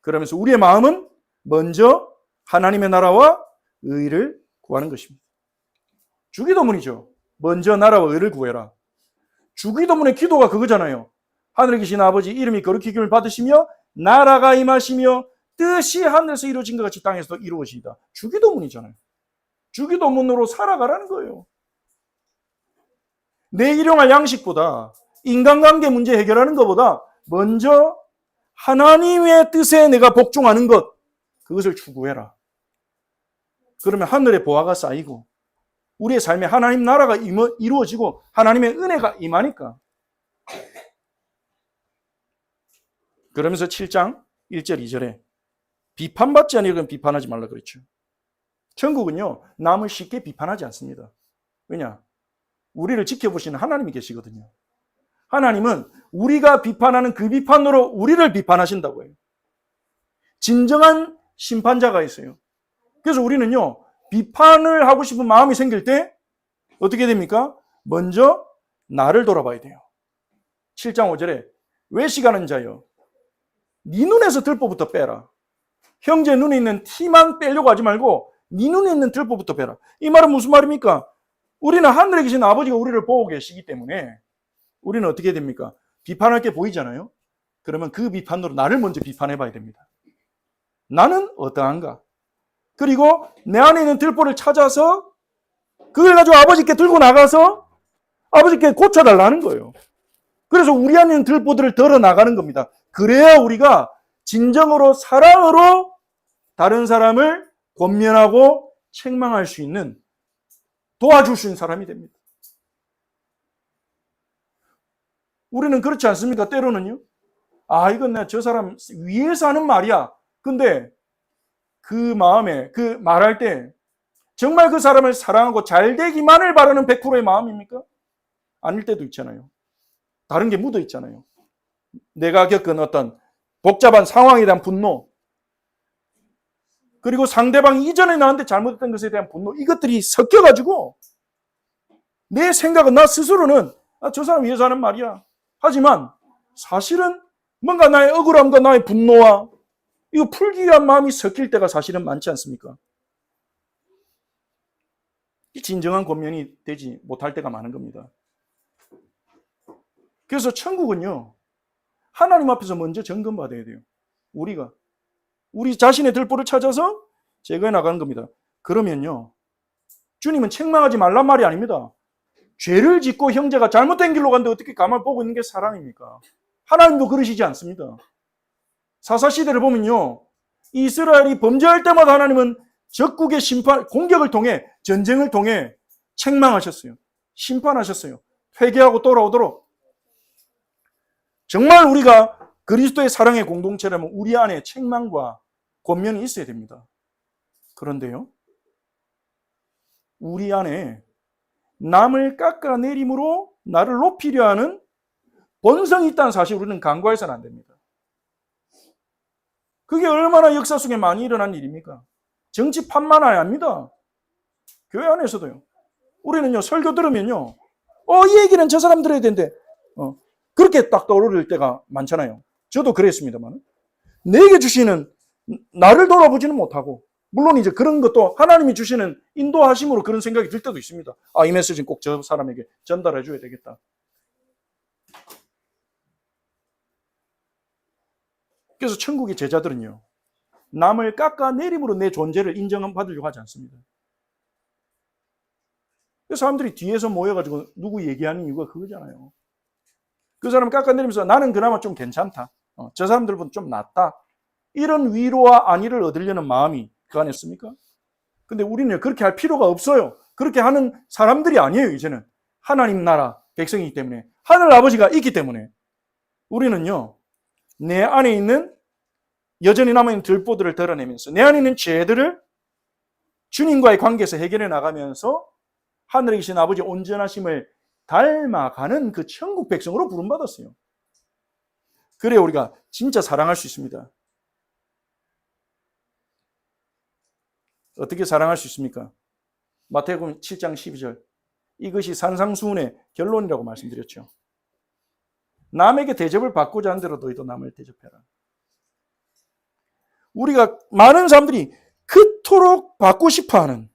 그러면서 우리의 마음은 먼저 하나님의 나라와 의를 구하는 것입니다. 주기도문이죠. 먼저 나라와 의를 구해라. 주기도문의 기도가 그거잖아요. 하늘에 계신 아버지 이름이 거룩히 기름을 받으시며 나라가 임하시며 뜻이 하늘에서 이루어진 것 같이 땅에서도 이루어지이다. 주기도문이잖아요. 주기도문으로 살아가라는 거예요. 내 일용할 양식보다 인간관계 문제 해결하는 것보다 먼저 하나님의 뜻에 내가 복종하는 것, 그것을 추구해라. 그러면 하늘의 보화가 쌓이고 우리의 삶에 하나님 나라가 이루어지고 하나님의 은혜가 임하니까. 그러면서 7장 1절 2절에 비판받지 않으려면 비판하지 말라 그랬죠. 천국은요, 남을 쉽게 비판하지 않습니다. 왜냐? 우리를 지켜보시는 하나님이 계시거든요. 하나님은 우리가 비판하는 그 비판으로 우리를 비판하신다고 해요. 진정한 심판자가 있어요. 그래서 우리는요, 비판을 하고 싶은 마음이 생길 때 어떻게 됩니까? 먼저 나를 돌아봐야 돼요. 7장 5절에 외식하는 자여 네 눈에서 들보부터 빼라. 형제 눈에 있는 티만 빼려고 하지 말고 네 눈에 있는 들보부터 빼라. 이 말은 무슨 말입니까? 우리는 하늘에 계신 아버지가 우리를 보고 계시기 때문에 우리는 어떻게 됩니까? 비판할 게 보이잖아요. 그러면 그 비판으로 나를 먼저 비판해 봐야 됩니다. 나는 어떠한가? 그리고 내 안에 있는 들보를 찾아서 그걸 가지고 아버지께 들고 나가서 아버지께 고쳐달라는 거예요. 그래서 우리 안에 있는 들보들을 덜어 나가는 겁니다. 그래야 우리가 진정으로 사랑으로 다른 사람을 권면하고 책망할 수 있는, 도와줄 수 있는 사람이 됩니다. 우리는 그렇지 않습니까? 때로는요. 아, 이건 내가 저 사람 위해서 하는 말이야. 근데 그 마음에, 그 말할 때 정말 그 사람을 사랑하고 잘 되기만을 바라는 100%의 마음입니까? 아닐 때도 있잖아요. 다른 게 묻어 있잖아요. 내가 겪은 어떤 복잡한 상황에 대한 분노, 그리고 상대방이 이전에 나한테 잘못했던 것에 대한 분노, 이것들이 섞여가지고 내 생각은, 나 스스로는 저 사람 위해서 하는 말이야. 하지만 사실은 뭔가 나의 억울함과 나의 분노와 이거 풀기 위한 마음이 섞일 때가 사실은 많지 않습니까? 진정한 권면이 되지 못할 때가 많은 겁니다. 그래서 천국은요, 하나님 앞에서 먼저 점검받아야 돼요. 우리가 우리 자신의 들보를 찾아서 제거해 나가는 겁니다. 그러면요, 주님은 책망하지 말란 말이 아닙니다. 죄를 짓고 형제가 잘못된 길로 갔는데 어떻게 가만 보고 있는 게 사랑입니까? 하나님도 그러시지 않습니다. 사사시대를 보면요, 이스라엘이 범죄할 때마다 하나님은 적국의 심판, 공격을 통해, 전쟁을 통해 책망하셨어요. 심판하셨어요. 회개하고 돌아오도록. 정말 우리가 그리스도의 사랑의 공동체라면 우리 안에 책망과 권면이 있어야 됩니다. 그런데요, 우리 안에 남을 깎아내림으로 나를 높이려 하는 본성이 있다는 사실 우리는 간과해서는 안 됩니다. 그게 얼마나 역사 속에 많이 일어난 일입니까? 정치판만 아닙니다. 교회 안에서도요. 우리는요, 설교 들으면요, 이 얘기는 저 사람 들어야 되는데, 그렇게 딱 떠오를 때가 많잖아요. 저도 그랬습니다만, 내게 주시는, 나를 돌아보지는 못하고, 물론 이제 그런 것도 하나님이 주시는 인도하심으로 그런 생각이 들 때도 있습니다. 아, 이 메시지는 꼭 저 사람에게 전달해 줘야 되겠다. 그래서 천국의 제자들은요, 남을 깎아내림으로 내 존재를 인정받으려고 하지 않습니다. 사람들이 뒤에서 모여가지고 누구 얘기하는 이유가 그거잖아요. 그 사람 깎아내리면서 나는 그나마 좀 괜찮다. 저 사람들보다 좀 낫다. 이런 위로와 안위를 얻으려는 마음이 그 안에 있습니까? 근데 우리는 그렇게 할 필요가 없어요. 그렇게 하는 사람들이 아니에요, 이제는. 하나님 나라 백성이기 때문에. 하늘 아버지가 있기 때문에. 우리는요, 내 안에 있는 여전히 남아있는 들보들을 드러내면서 내 안에 있는 죄들을 주님과의 관계에서 해결해 나가면서 하늘에 계신 아버지의 온전하심을 닮아가는 그 천국 백성으로 부름받았어요. 그래야 우리가 진짜 사랑할 수 있습니다. 어떻게 사랑할 수 있습니까? 마태복음 7장 12절. 이것이 산상수훈의 결론이라고 말씀드렸죠. 남에게 대접을 받고자 한 대로 너희도 남을 대접해라. 우리가 많은 사람들이 그토록 받고 싶어하는,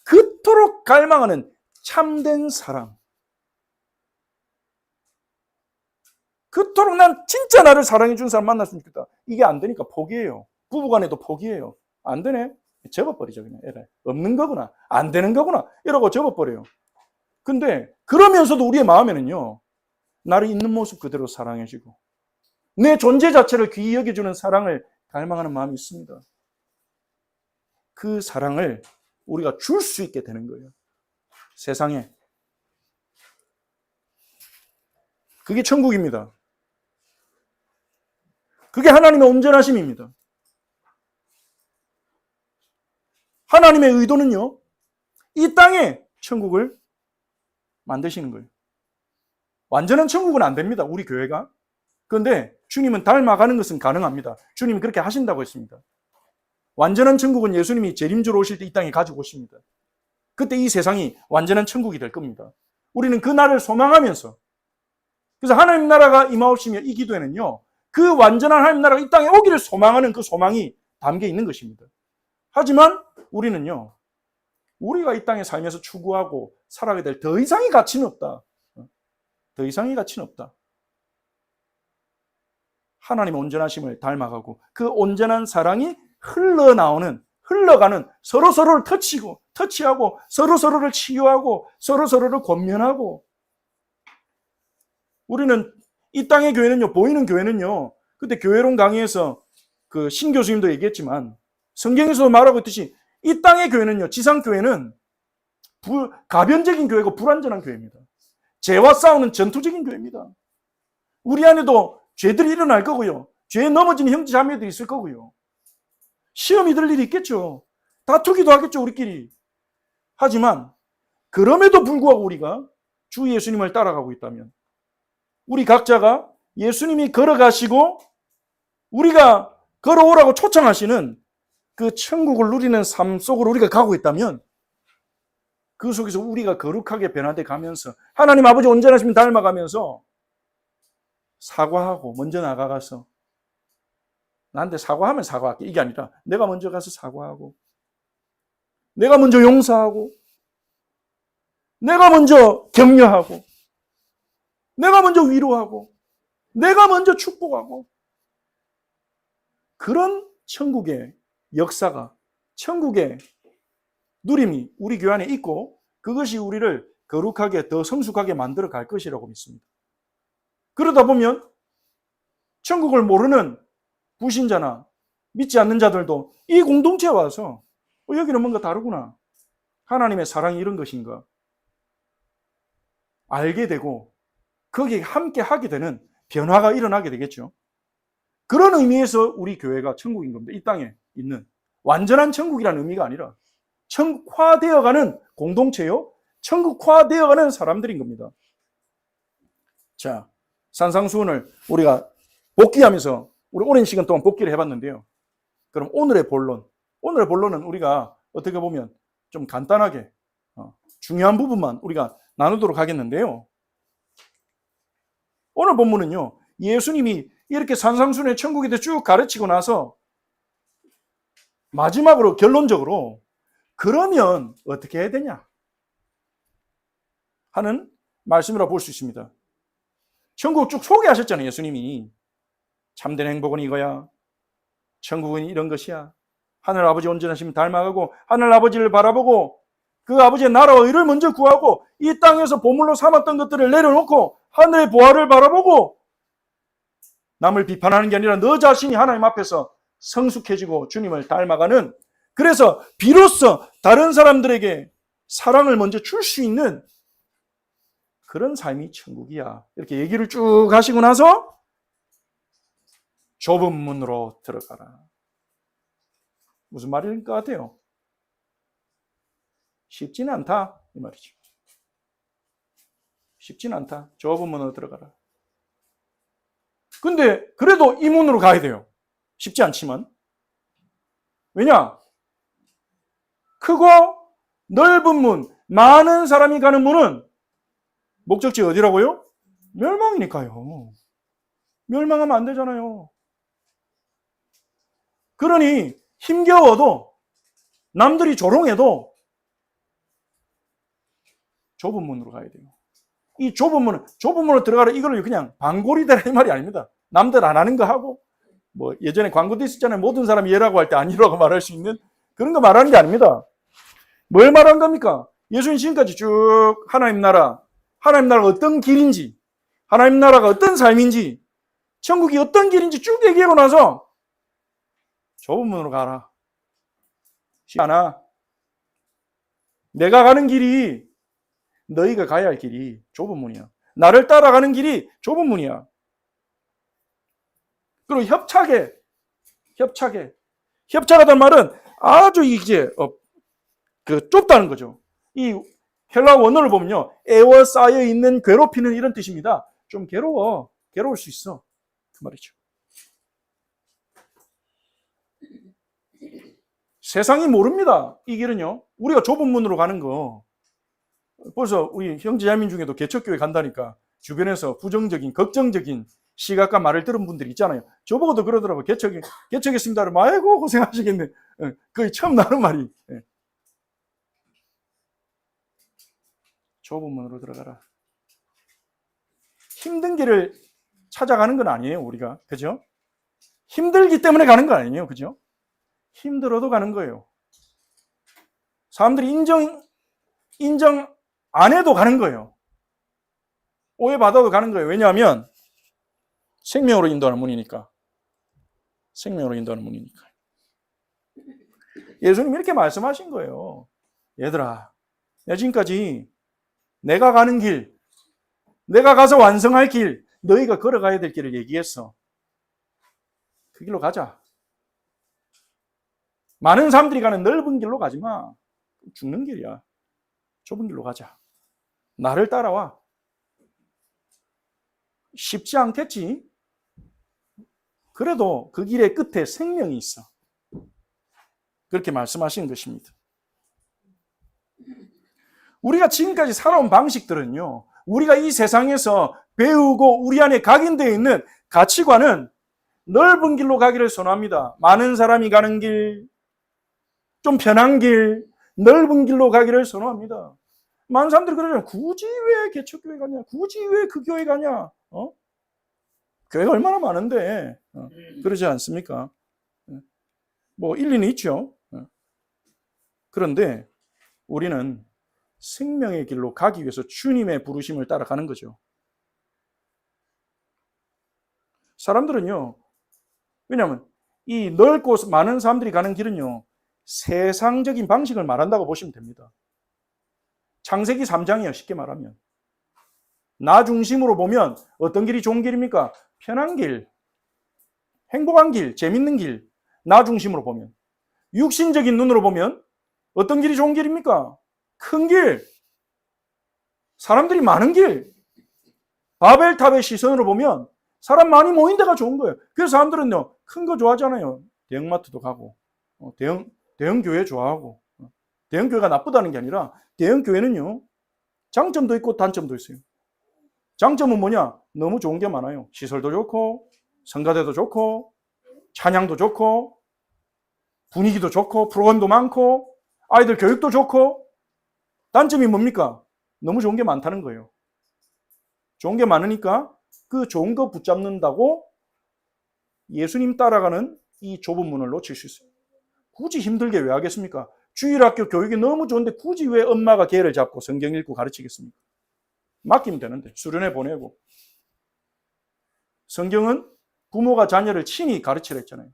그토록 갈망하는 참된 사랑, 그토록 난 진짜 나를 사랑해 준 사람 만났으면 좋겠다. 이게 안 되니까 포기해요. 부부간에도 포기해요. 안 되네? 접어버리죠. 그냥 애를. 없는 거구나. 안 되는 거구나. 이러고 접어버려요. 근데 그러면서도 우리의 마음에는요, 나를 있는 모습 그대로 사랑해주고 내 존재 자체를 귀히 여겨주는 사랑을 갈망하는 마음이 있습니다. 그 사랑을 우리가 줄 수 있게 되는 거예요. 세상에. 그게 천국입니다. 그게 하나님의 온전하심입니다. 하나님의 의도는요, 이 땅에 천국을 만드시는 거예요. 완전한 천국은 안 됩니다, 우리 교회가. 그런데 주님은 닮아가는 것은 가능합니다. 주님이 그렇게 하신다고 했습니다. 완전한 천국은 예수님이 재림주로 오실 때 이 땅에 가지고 오십니다. 그때 이 세상이 완전한 천국이 될 겁니다. 우리는 그 날을 소망하면서, 그래서 하나님 나라가 임하옵시며 이 기도에는요, 그 완전한 하나님 나라가 이 땅에 오기를 소망하는 그 소망이 담겨 있는 것입니다. 하지만 우리는요, 우리가 이 땅에 살면서 추구하고 살아가게 될 더 이상의 가치는 없다. 더 이상의 가치는 없다. 하나님의 온전하심을 닮아가고 그 온전한 사랑이 흘러가는 서로서로를 터치하고 서로서로를 치유하고 서로서로를 권면하고. 우리는 이 땅의 교회는요, 보이는 교회는요, 그때 교회론 강의에서 그 신 교수님도 얘기했지만 성경에서도 말하고 있듯이 이 땅의 교회는요, 지상 교회는 가변적인 교회고 불완전한 교회입니다. 죄와 싸우는 전투적인 교회입니다. 우리 안에도 죄들이 일어날 거고요. 죄에 넘어지는 형제 자매들이 있을 거고요. 시험이 들 일이 있겠죠. 다투기도 하겠죠, 우리끼리. 하지만 그럼에도 불구하고 우리가 주 예수님을 따라가고 있다면, 우리 각자가 예수님이 걸어가시고 우리가 걸어오라고 초청하시는 그 천국을 누리는 삶 속으로 우리가 가고 있다면, 그 속에서 우리가 거룩하게 변화돼 가면서 하나님 아버지 온전하심을 닮아가면서 사과하고 먼저 나가가서, 나한테 사과하면 사과할게, 이게 아니라 내가 먼저 가서 사과하고, 내가 먼저 용서하고, 내가 먼저 격려하고, 내가 먼저 위로하고, 내가 먼저 축복하고, 그런 천국의 역사가, 천국의 누림이 우리 교회 안에 있고, 그것이 우리를 거룩하게 더 성숙하게 만들어 갈 것이라고 믿습니다. 그러다 보면 천국을 모르는 불신자나 믿지 않는 자들도 이 공동체에 와서 여기는 뭔가 다르구나, 하나님의 사랑이 이런 것인가 알게 되고 거기에 함께 하게 되는 변화가 일어나게 되겠죠. 그런 의미에서 우리 교회가 천국인 겁니다. 이 땅에 있는 완전한 천국이라는 의미가 아니라 천국화되어가는 공동체요, 천국화되어가는 사람들인 겁니다. 자, 산상수훈을 우리가 복기하면서 우리 오랜 시간 동안 복기를 해봤는데요. 그럼 오늘의 본론은 우리가 어떻게 보면 좀 간단하게 중요한 부분만 우리가 나누도록 하겠는데요. 오늘 본문은요, 예수님이 이렇게 산상수훈의 천국에 대해 쭉 가르치고 나서 마지막으로 결론적으로 그러면 어떻게 해야 되냐 하는 말씀이라고 볼 수 있습니다. 천국 쭉 소개하셨잖아요, 예수님이. 참된 행복은 이거야. 천국은 이런 것이야. 하늘 아버지 온전하시면 닮아가고 하늘 아버지를 바라보고 그 아버지의 나라와 의를 먼저 구하고 이 땅에서 보물로 삼았던 것들을 내려놓고 하늘의 보화를 바라보고 남을 비판하는 게 아니라 너 자신이 하나님 앞에서 성숙해지고 주님을 닮아가는, 그래서 비로소 다른 사람들에게 사랑을 먼저 줄 수 있는 그런 삶이 천국이야. 이렇게 얘기를 쭉 하시고 나서 좁은 문으로 들어가라. 무슨 말일 것 같아요? 쉽지는 않다 이 말이죠. 쉽지는 않다. 좁은 문으로 들어가라. 근데 그래도 이 문으로 가야 돼요. 쉽지 않지만. 왜냐? 크고 넓은 문, 많은 사람이 가는 문은 목적지 어디라고요? 멸망이니까요. 멸망하면 안 되잖아요. 그러니 힘겨워도 남들이 조롱해도 좁은 문으로 가야 돼요. 이 좁은 문으로 들어가라, 이걸 그냥 방골이 되라 이 말이 아닙니다. 남들 안 하는 거 하고, 뭐 예전에 광고도 있었잖아요. 모든 사람이 예라고 할 때 아니라고 말할 수 있는 그런 거 말하는 게 아닙니다. 뭘 말한 겁니까? 예수님 지금까지 쭉 하나님 나라가 어떤 길인지, 하나님 나라가 어떤 삶인지, 천국이 어떤 길인지 쭉 얘기하고 나서 좁은 문으로 가라. 쉽지 않아. 내가 가는 길이, 너희가 가야 할 길이 좁은 문이야. 나를 따라가는 길이 좁은 문이야. 그리고 협착하다는 말은 아주 이제 좁다는 거죠. 이 헬라 원어를 보면요, 에워싸여 있는, 괴롭히는 이런 뜻입니다. 좀 괴로울 수 있어 그 말이죠. 세상이 모릅니다. 이 길은요, 우리가 좁은 문으로 가는 거. 벌써 우리 형제자매 중에도 개척교회 간다니까 주변에서 부정적인, 걱정적인 시각과 말을 들은 분들이 있잖아요. 저보고도 그러더라고요. 개척했습니다. 아이고 고생하시겠네. 거의 처음 나는 말이. 좁은 문으로 들어가라. 힘든 길을 찾아가는 건 아니에요, 우리가. 그죠? 힘들기 때문에 가는 거 아니에요. 그죠? 힘들어도 가는 거예요. 사람들이 인정 안 해도 가는 거예요. 오해받아도 가는 거예요. 왜냐하면 생명으로 인도하는 문이니까. 생명으로 인도하는 문이니까. 예수님 이렇게 말씀하신 거예요. 얘들아, 내가 지금까지 내가 가는 길, 내가 가서 완성할 길, 너희가 걸어가야 될 길을 얘기했어. 그 길로 가자. 많은 사람들이 가는 넓은 길로 가지 마. 죽는 길이야. 좁은 길로 가자. 나를 따라와. 쉽지 않겠지? 그래도 그 길의 끝에 생명이 있어. 그렇게 말씀하시는 것입니다. 우리가 지금까지 살아온 방식들은요, 우리가 이 세상에서 배우고 우리 안에 각인되어 있는 가치관은 넓은 길로 가기를 선호합니다. 많은 사람이 가는 길, 좀 편한 길, 넓은 길로 가기를 선호합니다. 많은 사람들이 그러잖아요. 굳이 왜 개척교회 가냐? 굳이 왜 그 교회 가냐? 교회가 얼마나 많은데. 그러지 않습니까? 뭐 일리는 있죠. 그런데 우리는 생명의 길로 가기 위해서 주님의 부르심을 따라가는 거죠. 사람들은요, 왜냐하면 이 넓고 많은 사람들이 가는 길은요, 세상적인 방식을 말한다고 보시면 됩니다. 창세기 3장이요, 쉽게 말하면. 나 중심으로 보면 어떤 길이 좋은 길입니까? 편한 길, 행복한 길, 재밌는 길. 나 중심으로 보면. 육신적인 눈으로 보면 어떤 길이 좋은 길입니까? 큰 길, 사람들이 많은 길. 바벨탑의 시선으로 보면 사람 많이 모인 데가 좋은 거예요. 그래서 사람들은요, 큰 거 좋아하잖아요. 대형마트도 가고, 대형 교회 좋아하고. 대형 교회가 나쁘다는 게 아니라 대형 교회는요, 장점도 있고 단점도 있어요. 장점은 뭐냐? 너무 좋은 게 많아요. 시설도 좋고, 성가대도 좋고, 찬양도 좋고, 분위기도 좋고, 프로그램도 많고, 아이들 교육도 좋고. 단점이 뭡니까? 너무 좋은 게 많다는 거예요. 좋은 게 많으니까 그 좋은 거 붙잡는다고 예수님 따라가는 이 좁은 문을 놓칠 수 있어요. 굳이 힘들게 왜 하겠습니까? 주일학교 교육이 너무 좋은데 굳이 왜 엄마가 개를 잡고 성경 읽고 가르치겠습니까? 맡기면 되는데 수련회 보내고. 성경은 부모가 자녀를 친히 가르치라 했잖아요.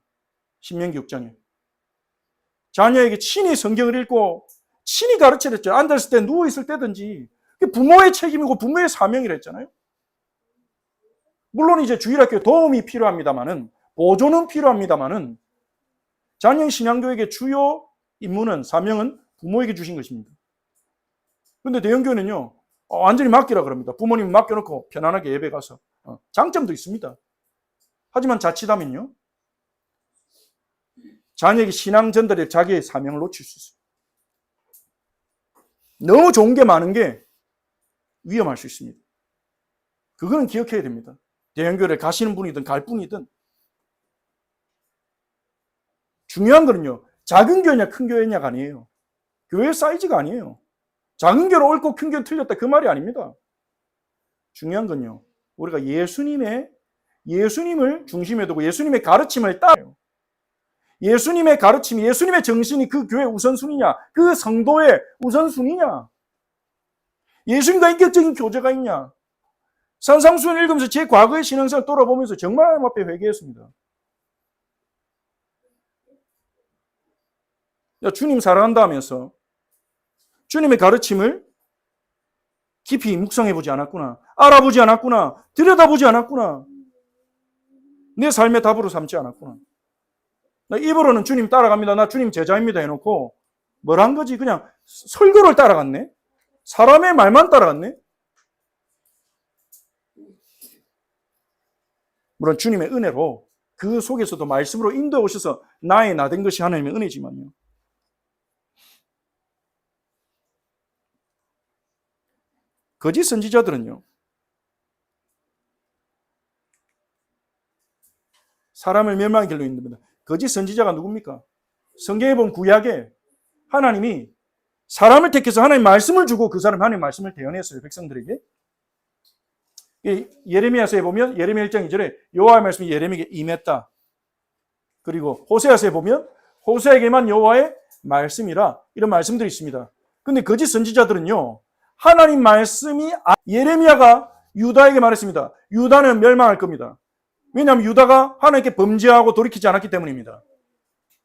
신명기 6장에. 자녀에게 친히 성경을 읽고 친히 가르치라 했죠. 앉았을 때 누워있을 때든지. 그게 부모의 책임이고 부모의 사명이라 했잖아요. 물론 이제 주일학교에 도움이 필요합니다만은, 보조는 필요합니다만은, 자녀의 신앙교육의 주요 임무는, 사명은 부모에게 주신 것입니다. 그런데 대형교회는요, 완전히 맡기라 그럽니다. 부모님 맡겨놓고 편안하게 예배 가서. 장점도 있습니다. 하지만 자칫하면요, 자녀에게 신앙 전달에 자기의 사명을 놓칠 수 있어요. 너무 좋은 게 많은 게 위험할 수 있습니다. 그거는 기억해야 됩니다. 대형교회를 가시는 분이든 갈 분이든. 중요한 거는요, 작은 교회냐 큰 교회냐가 아니에요. 교회 사이즈가 아니에요. 작은 교회로 옳고 큰 교회 틀렸다 그 말이 아닙니다. 중요한 건요, 우리가 예수님을 중심에 두고 예수님의 가르침을 따라요. 예수님의 가르침이, 예수님의 정신이 그 교회의 우선순위냐, 그 성도의 우선순위냐, 예수님과 인격적인 교제가 있냐. 산상수훈 읽으면서 제 과거의 신앙생활 돌아보면서 정말 하나님 앞에 회개했습니다. 주님 사랑한다 하면서 주님의 가르침을 깊이 묵상해보지 않았구나, 알아보지 않았구나, 들여다보지 않았구나, 내 삶의 답으로 삼지 않았구나. 나 입으로는 주님 따라갑니다, 나 주님 제자입니다 해놓고 뭘 한 거지? 그냥 설교를 따라갔네? 사람의 말만 따라갔네? 물론 주님의 은혜로 그 속에서도 말씀으로 인도해 오셔서 나의 나 된 것이 하나님의 은혜지만요, 거짓 선지자들은요, 사람을 멸망의 길로 인도합니다. 거짓 선지자가 누굽니까? 성경에 보면 구약에 하나님이 사람을 택해서 하나님 말씀을 주고 그 사람이 하나님 말씀을 대언했어요, 백성들에게. 예레미야서에 보면 예레미야 1장 2절에 여호와의 말씀이 예레미야에게 임했다. 그리고 호세아서에 보면 호세에게만 여호와의 말씀이라, 이런 말씀들이 있습니다. 근데 거짓 선지자들은요, 하나님 말씀이, 예레미야가 유다에게 말했습니다. 유다는 멸망할 겁니다. 왜냐하면 유다가 하나님께 범죄하고 돌이키지 않았기 때문입니다.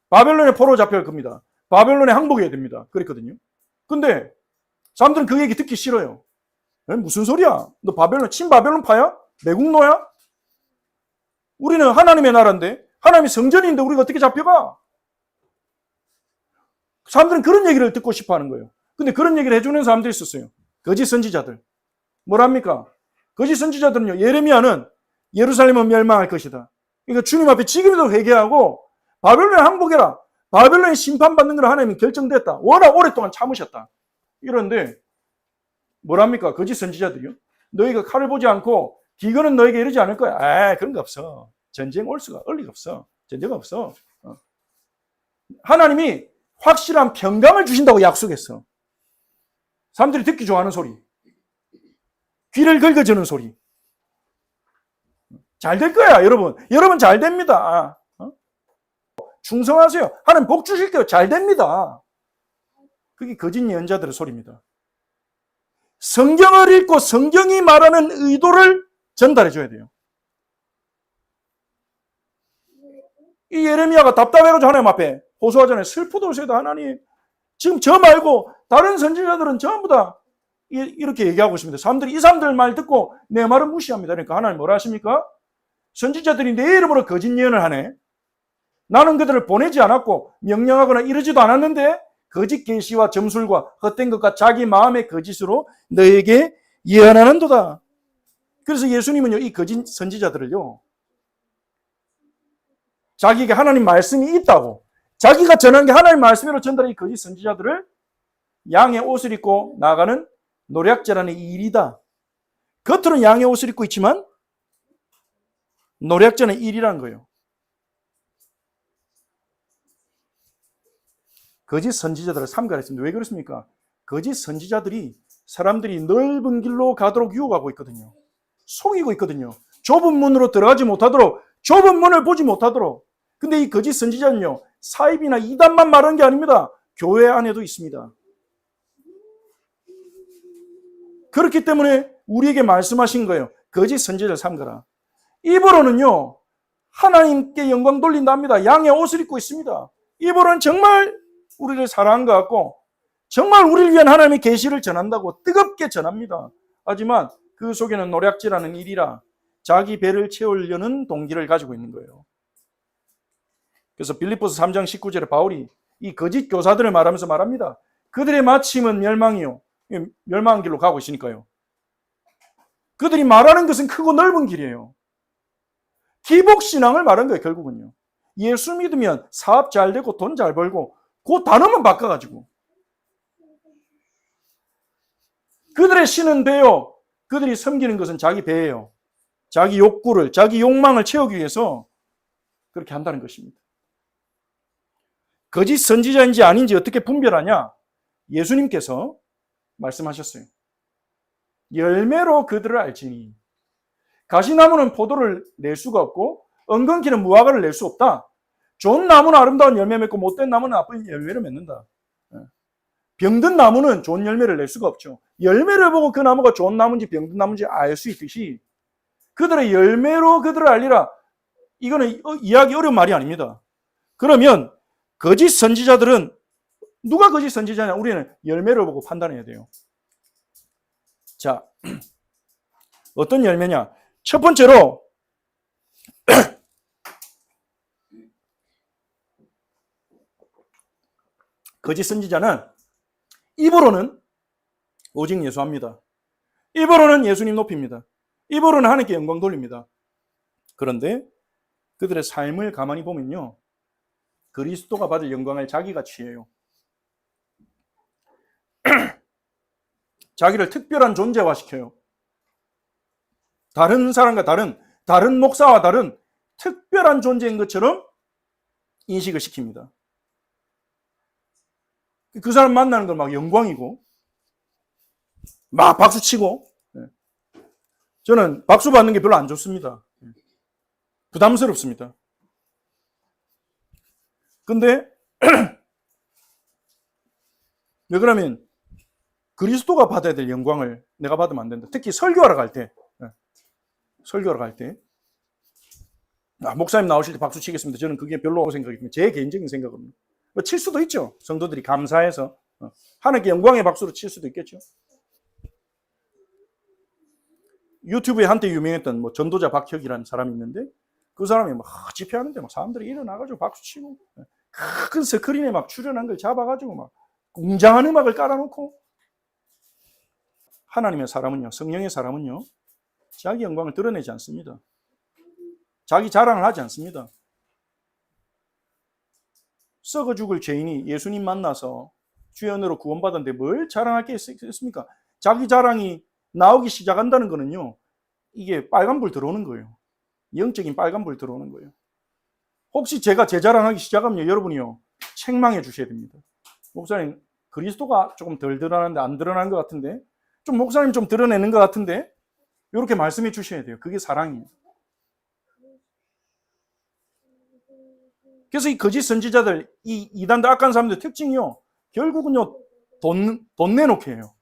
바벨론에 포로 잡혀갈 겁니다. 바벨론에 항복해야 됩니다. 그랬거든요. 근데 사람들은 그 얘기 듣기 싫어요. 무슨 소리야? 너 바벨론, 친바벨론파야? 매국노야? 우리는 하나님의 나라인데, 하나님의 성전인데 우리가 어떻게 잡혀가? 사람들은 그런 얘기를 듣고 싶어 하는 거예요. 근데 그런 얘기를 해주는 사람들이 있었어요. 거짓 선지자들. 뭐랍니까? 거짓 선지자들은요, 예레미야는 예루살렘은 멸망할 것이다. 그러니까 주님 앞에 지금이라도 회개하고 바벨론에 항복해라. 바벨론에 심판받는 걸 하나님이 결정됐다. 워낙 오랫동안 참으셨다. 이런데 뭐랍니까? 거짓 선지자들이요. 너희가 칼을 보지 않고 기근은 너에게 이르지 않을 거야. 그런 거 없어. 전쟁 올 수가 얼리가 없어. 전쟁 없어. 하나님이 확실한 평강을 주신다고 약속했어. 사람들이 듣기 좋아하는 소리, 귀를 긁어주는 소리. 잘 될 거야, 여러분. 여러분 잘 됩니다. 충성하세요. 하나님 복 주실게요. 잘 됩니다. 그게 거짓 예언자들의 소리입니다. 성경을 읽고 성경이 말하는 의도를 전달해 줘야 돼요. 이 예레미야가 답답해가지고 하나님 앞에 호소하잖아요. 슬프도록 하나님, 지금 저 말고 다른 선지자들은 전부 다 이렇게 얘기하고 있습니다. 사람들이 이 사람들 말 듣고 내 말은 무시합니다. 그러니까 하나님 뭐라 하십니까? 선지자들이 내 이름으로 거짓 예언을 하네. 나는 그들을 보내지 않았고 명령하거나 이르지도 않았는데 거짓 계시와 점술과 헛된 것과 자기 마음의 거짓으로 너에게 예언하는도다. 그래서 예수님은요, 이 거짓 선지자들을요, 자기에게 하나님 말씀이 있다고, 자기가 전한 게 하나님 말씀으로 전달한 이 거짓 선지자들을 양의 옷을 입고 나가는 노략자라는 일이다. 겉으로는 양의 옷을 입고 있지만 노략자는 일이라는 거예요. 거짓 선지자들을 삼가했습니다. 왜 그렇습니까? 거짓 선지자들이 사람들이 넓은 길로 가도록 유혹하고 있거든요. 속이고 있거든요. 좁은 문으로 들어가지 못하도록, 좁은 문을 보지 못하도록. 근데 이 거짓 선지자는요, 사입이나 이단만 말하는 게 아닙니다. 교회 안에도 있습니다. 그렇기 때문에 우리에게 말씀하신 거예요. 거짓 선지자를 삼가라. 입으로는요, 하나님께 영광 돌린답니다. 양의 옷을 입고 있습니다. 입으로는 정말 우리를 사랑한 것 같고 정말 우리를 위한 하나님의 계시를 전한다고 뜨겁게 전합니다. 하지만 그 속에는 노략질하는 일이라 자기 배를 채우려는 동기를 가지고 있는 거예요. 그래서 빌립보서 3장 19절에 바울이 이 거짓 교사들을 말하면서 말합니다. 그들의 마침은 멸망이요. 멸망한 길로 가고 있으니까요. 그들이 말하는 것은 크고 넓은 길이에요. 기복신앙을 말한 거예요, 결국은요. 예수 믿으면 사업 잘 되고 돈 잘 벌고 그 단어만 바꿔가지고. 그들의 신은 배요. 그들이 섬기는 것은 자기 배예요. 자기 욕구를, 자기 욕망을 채우기 위해서 그렇게 한다는 것입니다. 거짓 선지자인지 아닌지 어떻게 분별하냐? 예수님께서 말씀하셨어요. 열매로 그들을 알지니. 가시나무는 포도를 낼 수가 없고 엉겅퀴는 무화과를 낼 수 없다. 좋은 나무는 아름다운 열매 맺고 못된 나무는 나쁜 열매를 맺는다. 병든 나무는 좋은 열매를 낼 수가 없죠. 열매를 보고 그 나무가 좋은 나무인지 병든 나무인지 알 수 있듯이 그들의 열매로 그들을 알리라. 이거는 이해하기 어려운 말이 아닙니다. 그러면 거짓 선지자들은 누가 거짓 선지자냐? 우리는 열매를 보고 판단해야 돼요. 자, 어떤 열매냐? 첫 번째로 거짓 선지자는 입으로는 오직 예수합니다. 입으로는 예수님 높입니다. 입으로는 하나님께 영광 돌립니다. 그런데 그들의 삶을 가만히 보면요, 그리스도가 받을 영광을 자기가 취해요. 자기를 특별한 존재화시켜요. 다른 사람과 다른 목사와 다른 특별한 존재인 것처럼 인식을 시킵니다. 그 사람 만나는 건 막 영광이고 막 박수치고. 저는 박수 받는 게 별로 안 좋습니다. 부담스럽습니다. 근데 왜 그러면 그리스도가 받아야 될 영광을 내가 받으면 안 된다. 특히 설교하러 갈 때, 목사님 나오실 때 박수 치겠습니다. 저는 그게 별로 생각입니다. 제 개인적인 생각은. 칠 수도 있죠. 성도들이 감사해서 하나님께 영광의 박수로 칠 수도 있겠죠. 유튜브에 한때 유명했던 전도자 박혁이라는 사람이 있는데 그 사람이 막 집회하는데 막 사람들이 일어나가지고 박수 치고 큰 스크린에 막 출연한 걸 잡아가지고 막 웅장한 음악을 깔아놓고. 하나님의 사람은요, 성령의 사람은요, 자기 영광을 드러내지 않습니다. 자기 자랑을 하지 않습니다. 썩어 죽을 죄인이 예수님 만나서 주의 은혜로 구원받았는데 뭘 자랑할 게 있습니까? 자기 자랑이 나오기 시작한다는 거는요, 이게 빨간불 들어오는 거예요. 영적인 빨간불 들어오는 거예요. 혹시 제가 제 자랑하기 시작하면 여러분이요, 책망해 주셔야 됩니다. 목사님, 그리스도가 조금 덜 드러나는데 안 드러난 것 같은데, 좀 목사님 좀 드러내는 것 같은데, 이렇게 말씀해 주셔야 돼요. 그게 사랑이에요. 그래서 이 거짓 선지자들, 이 이단들, 악한 사람들 특징이요, 결국은요, 돈 내놓게 해요.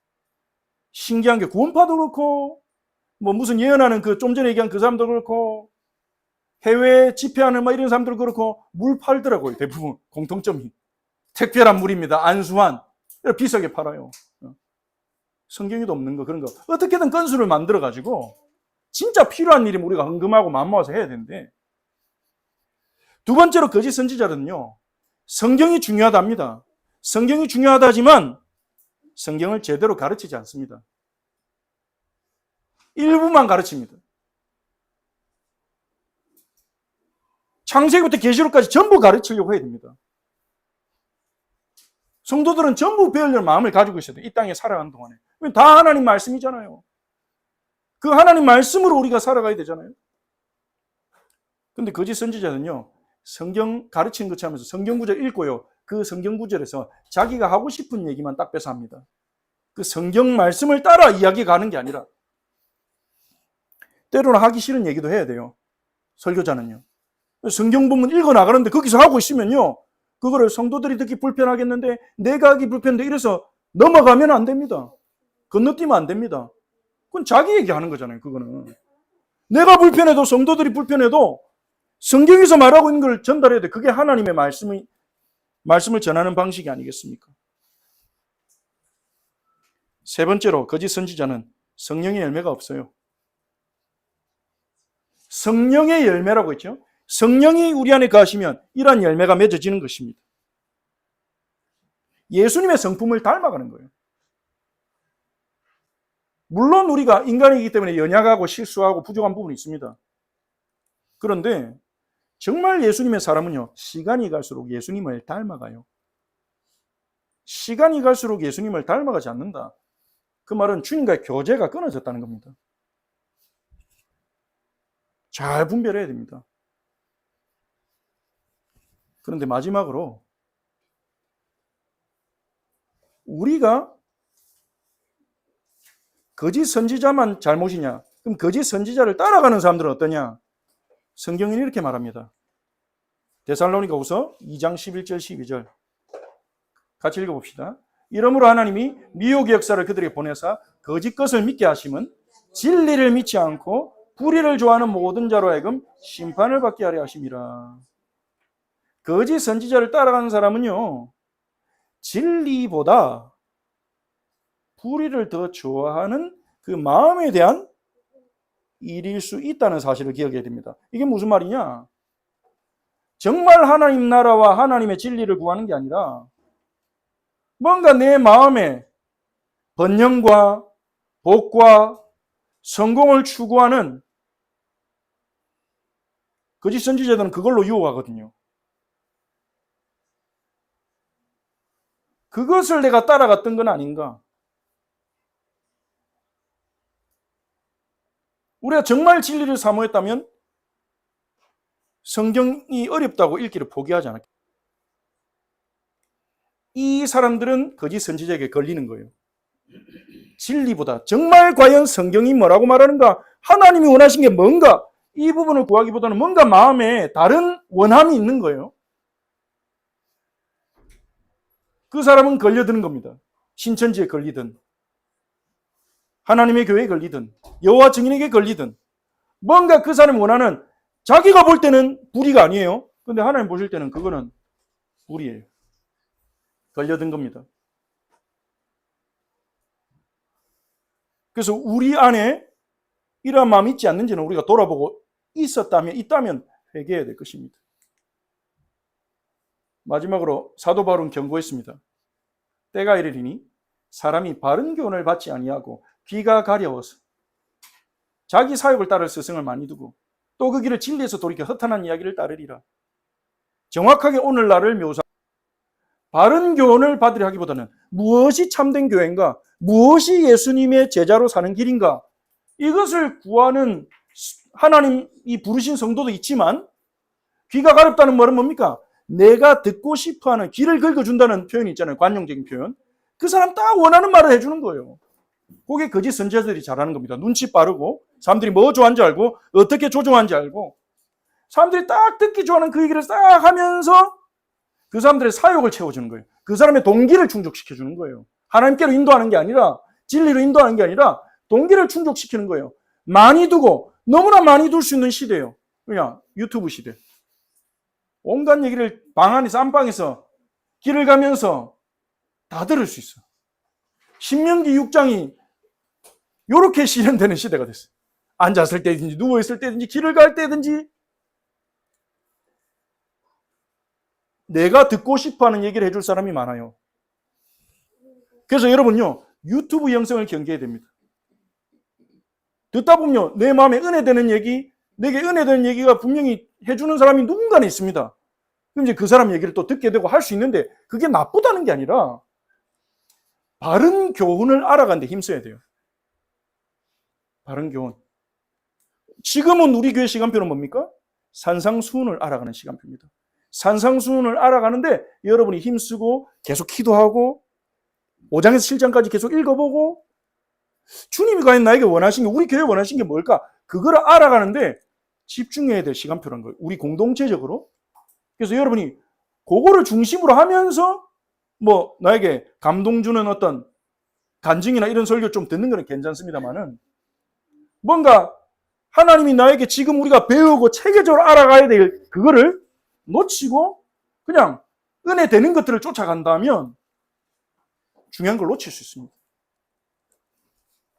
신기한 게 구원파도 그렇고, 무슨 예언하는 좀 전에 얘기한 그 사람도 그렇고, 해외 집회하는 이런 사람들 그렇고, 물 팔더라고요. 대부분 공통점이. 특별한 물입니다. 안수환. 비싸게 팔아요. 성경에도 없는 거, 그런 거. 어떻게든 건수를 만들어가지고, 진짜 필요한 일이면 우리가 헌금하고 마음 모아서 해야 되는데, 두 번째로 거짓 선지자는요, 성경이 중요하답니다. 성경이 중요하다지만, 성경을 제대로 가르치지 않습니다. 일부만 가르칩니다. 창세기부터 계시록까지 전부 가르치려고 해야 됩니다. 성도들은 전부 배우려는 마음을 가지고 있어야 돼요. 이 땅에 살아가는 동안에. 다 하나님 말씀이잖아요. 그 하나님 말씀으로 우리가 살아가야 되잖아요. 근데 거짓 선지자는요, 성경 가르치는 것처럼 하면서 성경 구절 읽고요, 그 성경 구절에서 자기가 하고 싶은 얘기만 딱 빼서 합니다. 그 성경 말씀을 따라 이야기가 가는 게 아니라, 때로는 하기 싫은 얘기도 해야 돼요. 설교자는요. 성경 본문 읽어 나가는데 거기서 하고 있으면요, 그거를 성도들이 듣기 불편하겠는데, 내가 하기 불편한데 이래서 넘어가면 안 됩니다. 건너뛰면 안 됩니다. 그건 자기 얘기하는 거잖아요. 그거는 내가 불편해도 성도들이 불편해도 성경에서 말하고 있는 걸 전달해야 돼. 그게 하나님의 말씀을 전하는 방식이 아니겠습니까? 세 번째로, 거짓 선지자는 성령의 열매가 없어요. 성령의 열매라고 했죠. 성령이 우리 안에 거하시면 이러한 열매가 맺어지는 것입니다. 예수님의 성품을 닮아가는 거예요. 물론 우리가 인간이기 때문에 연약하고 실수하고 부족한 부분이 있습니다. 그런데 정말 예수님의 사람은요, 시간이 갈수록 예수님을 닮아가요. 시간이 갈수록 예수님을 닮아가지 않는다. 그 말은 주님과의 교제가 끊어졌다는 겁니다. 잘 분별해야 됩니다. 그런데 마지막으로, 우리가 거짓 선지자만 잘못이냐? 그럼 거짓 선지자를 따라가는 사람들은 어떠냐? 성경은 이렇게 말합니다. 데살로니가후서 2장 11절 12절 같이 읽어봅시다. 이러므로 하나님이 미혹의 역사를 그들에게 보내사 거짓 것을 믿게 하심은 진리를 믿지 않고 불의를 좋아하는 모든 자로 하여금 심판을 받게 하려 하심이라. 거짓 선지자를 따라가는 사람은요, 진리보다 불의를 더 좋아하는 그 마음에 대한 일일 수 있다는 사실을 기억해야 됩니다. 이게 무슨 말이냐? 정말 하나님 나라와 하나님의 진리를 구하는 게 아니라 뭔가 내 마음에 번영과 복과 성공을 추구하는 거짓 선지자들은 그걸로 유혹하거든요. 그것을 내가 따라갔던 건 아닌가? 우리가 정말 진리를 사모했다면 성경이 어렵다고 읽기를 포기하지 않았겠죠. 이 사람들은 거짓 선지자에게 걸리는 거예요. 진리보다 정말 과연 성경이 뭐라고 말하는가? 하나님이 원하신 게 뭔가? 이 부분을 구하기보다는 뭔가 마음에 다른 원함이 있는 거예요. 그 사람은 걸려드는 겁니다. 신천지에 걸리든 하나님의 교회에 걸리든 여호와 증인에게 걸리든 뭔가 그 사람이 원하는, 자기가 볼 때는 불의가 아니에요. 근데 하나님 보실 때는 그거는 불의예요. 걸려든 겁니다. 그래서 우리 안에 이러한 마음이 있지 않는지는 우리가 돌아보고 있다면 회개해야 될 것입니다. 마지막으로 사도 바울은 경고했습니다. 때가 이르리니 사람이 바른 교훈을 받지 아니하고 귀가 가려워서 자기 사욕을 따를 스승을 많이 두고 또 그 길을 진리에서 돌이켜 허탄한 이야기를 따르리라. 정확하게 오늘날을 묘사, 바른 교훈을 받으려 하기보다는 무엇이 참된 교회인가, 무엇이 예수님의 제자로 사는 길인가, 이것을 구하는 하나님이 부르신 성도도 있지만, 귀가 가렵다는 말은 뭡니까? 내가 듣고 싶어하는, 귀를 긁어준다는 표현이 있잖아요. 관용적인 표현. 그 사람 딱 원하는 말을 해주는 거예요. 그게 거짓 선지자들이 잘하는 겁니다. 눈치 빠르고 사람들이 뭐 좋아하는지 알고 어떻게 조종하는지 알고 사람들이 딱 듣기 좋아하는 그 얘기를 싹 하면서 그 사람들의 사욕을 채워주는 거예요. 그 사람의 동기를 충족시켜주는 거예요. 하나님께로 인도하는 게 아니라, 진리로 인도하는 게 아니라 동기를 충족시키는 거예요. 많이 두고, 너무나 많이 둘 수 있는 시대예요. 그냥 유튜브 시대. 온갖 얘기를 방 안에서 안방에서 길을 가면서 다 들을 수 있어. 신명기 6장이 이렇게 실현되는 시대가 됐어요. 앉았을 때든지 누워있을 때든지 길을 갈 때든지 내가 듣고 싶어하는 얘기를 해줄 사람이 많아요. 그래서 여러분요, 유튜브 영상을 경계해야 됩니다. 듣다 보면요, 내 마음에 은혜되는 얘기, 내게 은혜되는 얘기가 분명히 해주는 사람이 누군가는 있습니다. 그럼 이제 그 사람 얘기를 또 듣게 되고 할 수 있는데, 그게 나쁘다는 게 아니라 바른 교훈을 알아가는 데 힘써야 돼요. 바른 교훈. 지금은 우리 교회 시간표는 뭡니까? 산상수훈을 알아가는 시간표입니다. 산상수훈을 알아가는데 여러분이 힘쓰고 계속 기도하고 5장에서 7장까지 계속 읽어보고 주님이 과연 나에게 원하신 게, 우리 교회 원하신 게 뭘까? 그거를 알아가는데 집중해야 될 시간표라는 거예요. 우리 공동체적으로. 그래서 여러분이 그거를 중심으로 하면서 뭐 나에게 감동 주는 어떤 간증이나 이런 설교 좀 듣는 거는 괜찮습니다만은 뭔가 하나님이 나에게 지금 우리가 배우고 체계적으로 알아가야 될 그거를 놓치고 그냥 은혜 되는 것들을 쫓아간다면 중요한 걸 놓칠 수 있습니다.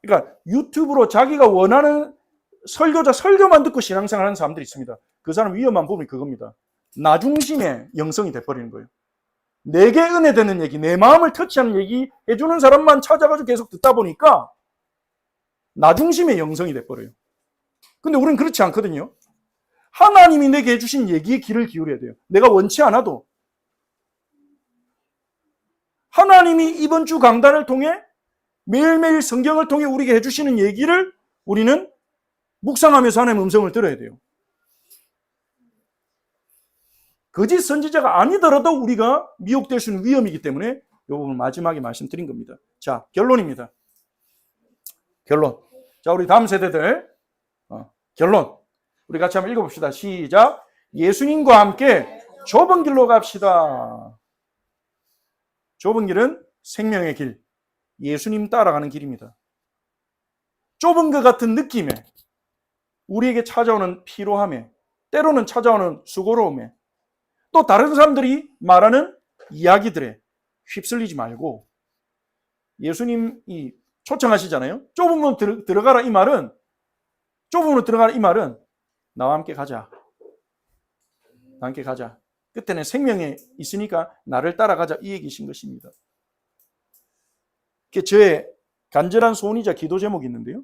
그러니까 유튜브로 자기가 원하는 설교자 설교만 듣고 신앙생활 하는 사람들이 있습니다. 그 사람 위험한 부분이 그겁니다. 나 중심의 영성이 돼버리는 거예요. 내게 은혜 되는 얘기, 내 마음을 터치하는 얘기 해주는 사람만 찾아가지고 계속 듣다 보니까 나 중심의 영성이 돼버려요. 근데 우리는 그렇지 않거든요. 하나님이 내게 해주신 얘기에 귀를 기울여야 돼요. 내가 원치 않아도. 하나님이 이번 주 강단을 통해 매일매일 성경을 통해 우리에게 해주시는 얘기를 우리는 묵상하면서 하나님의 음성을 들어야 돼요. 거짓 선지자가 아니더라도 우리가 미혹될 수 있는 위험이기 때문에 이 부분 마지막에 말씀드린 겁니다. 자, 결론입니다. 결론. 자, 우리 다음 세대들 결론. 우리 같이 한번 읽어봅시다. 시작. 예수님과 함께 좁은 길로 갑시다. 좁은 길은 생명의 길. 예수님 따라가는 길입니다. 좁은 것 같은 느낌에 우리에게 찾아오는 피로함에 때로는 찾아오는 수고로움에 또 다른 사람들이 말하는 이야기들에 휩쓸리지 말고 예수님이 초청하시잖아요. 좁은 문 들어가라 이 말은 좁은 문으로 들어가라 이 말은 나와 함께 가자. 나와 함께 가자. 끝에는 생명에 있으니까 나를 따라가자 이 얘기신 것입니다. 저의 간절한 소원이자 기도 제목이 있는데요.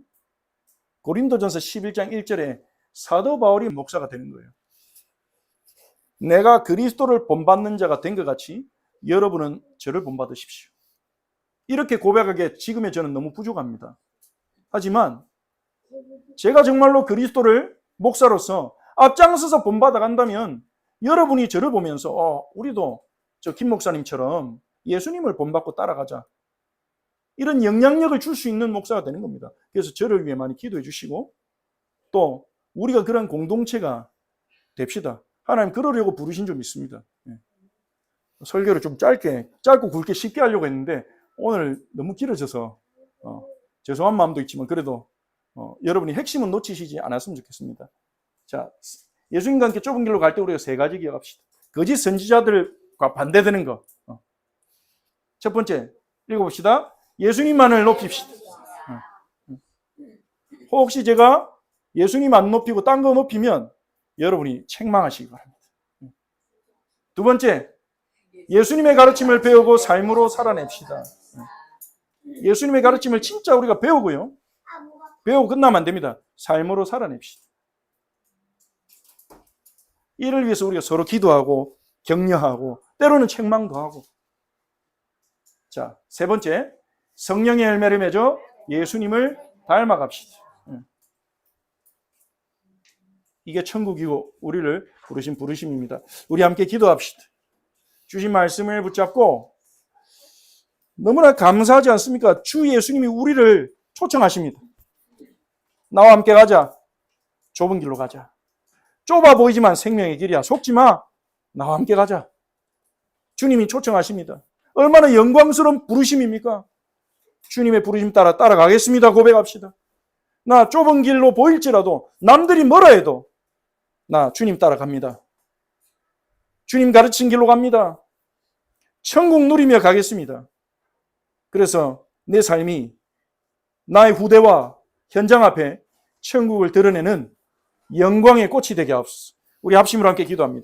고린도전서 11장 1절에 사도 바울이 목사가 되는 거예요. 내가 그리스도를 본받는 자가 된 것 같이 여러분은 저를 본받으십시오. 이렇게 고백하기에 지금의 저는 너무 부족합니다. 하지만 제가 정말로 그리스도를 목사로서 앞장서서 본받아 간다면 여러분이 저를 보면서 우리도 저 김 목사님처럼 예수님을 본받고 따라가자. 이런 영향력을 줄 수 있는 목사가 되는 겁니다. 그래서 저를 위해 많이 기도해 주시고 또 우리가 그런 공동체가 됩시다. 하나님 그러려고 부르신 줄 믿습니다. 설교를 좀 짧고 굵게 쉽게 하려고 했는데 오늘 너무 길어져서 죄송한 마음도 있지만 그래도 여러분이 핵심은 놓치시지 않았으면 좋겠습니다. 자, 예수님과 함께 좁은 길로 갈 때 우리가 세 가지 기억합시다. 거짓 선지자들과 반대되는 것. 첫 번째 읽어봅시다. 예수님만을 높입시다. 혹시 제가 예수님 안 높이고 딴 거 높이면 여러분이 책망하시기 바랍니다. 두 번째, 예수님의 가르침을 배우고 삶으로 살아냅시다. 예수님의 가르침을 진짜 우리가 배우고요. 배우고 끝나면 안 됩니다. 삶으로 살아냅시다. 이를 위해서 우리가 서로 기도하고 격려하고 때로는 책망도 하고. 자, 세 번째, 성령의 열매를 맺어 예수님을 닮아갑시다. 이게 천국이고 우리를 부르신 부르심입니다. 우리 함께 기도합시다. 주신 말씀을 붙잡고 너무나 감사하지 않습니까? 주 예수님이 우리를 초청하십니다. 나와 함께 가자. 좁은 길로 가자. 좁아 보이지만 생명의 길이야. 속지 마. 나와 함께 가자. 주님이 초청하십니다. 얼마나 영광스러운 부르심입니까? 주님의 부르심 따라 따라가겠습니다. 고백합시다. 나 좁은 길로 보일지라도 남들이 뭐라 해도 나 주님 따라갑니다. 주님 가르친 길로 갑니다. 천국 누리며 가겠습니다. 그래서 내 삶이 나의 후대와 현장 앞에 천국을 드러내는 영광의 꽃이 되게 하옵소서. 우리 합심으로 함께 기도합니다.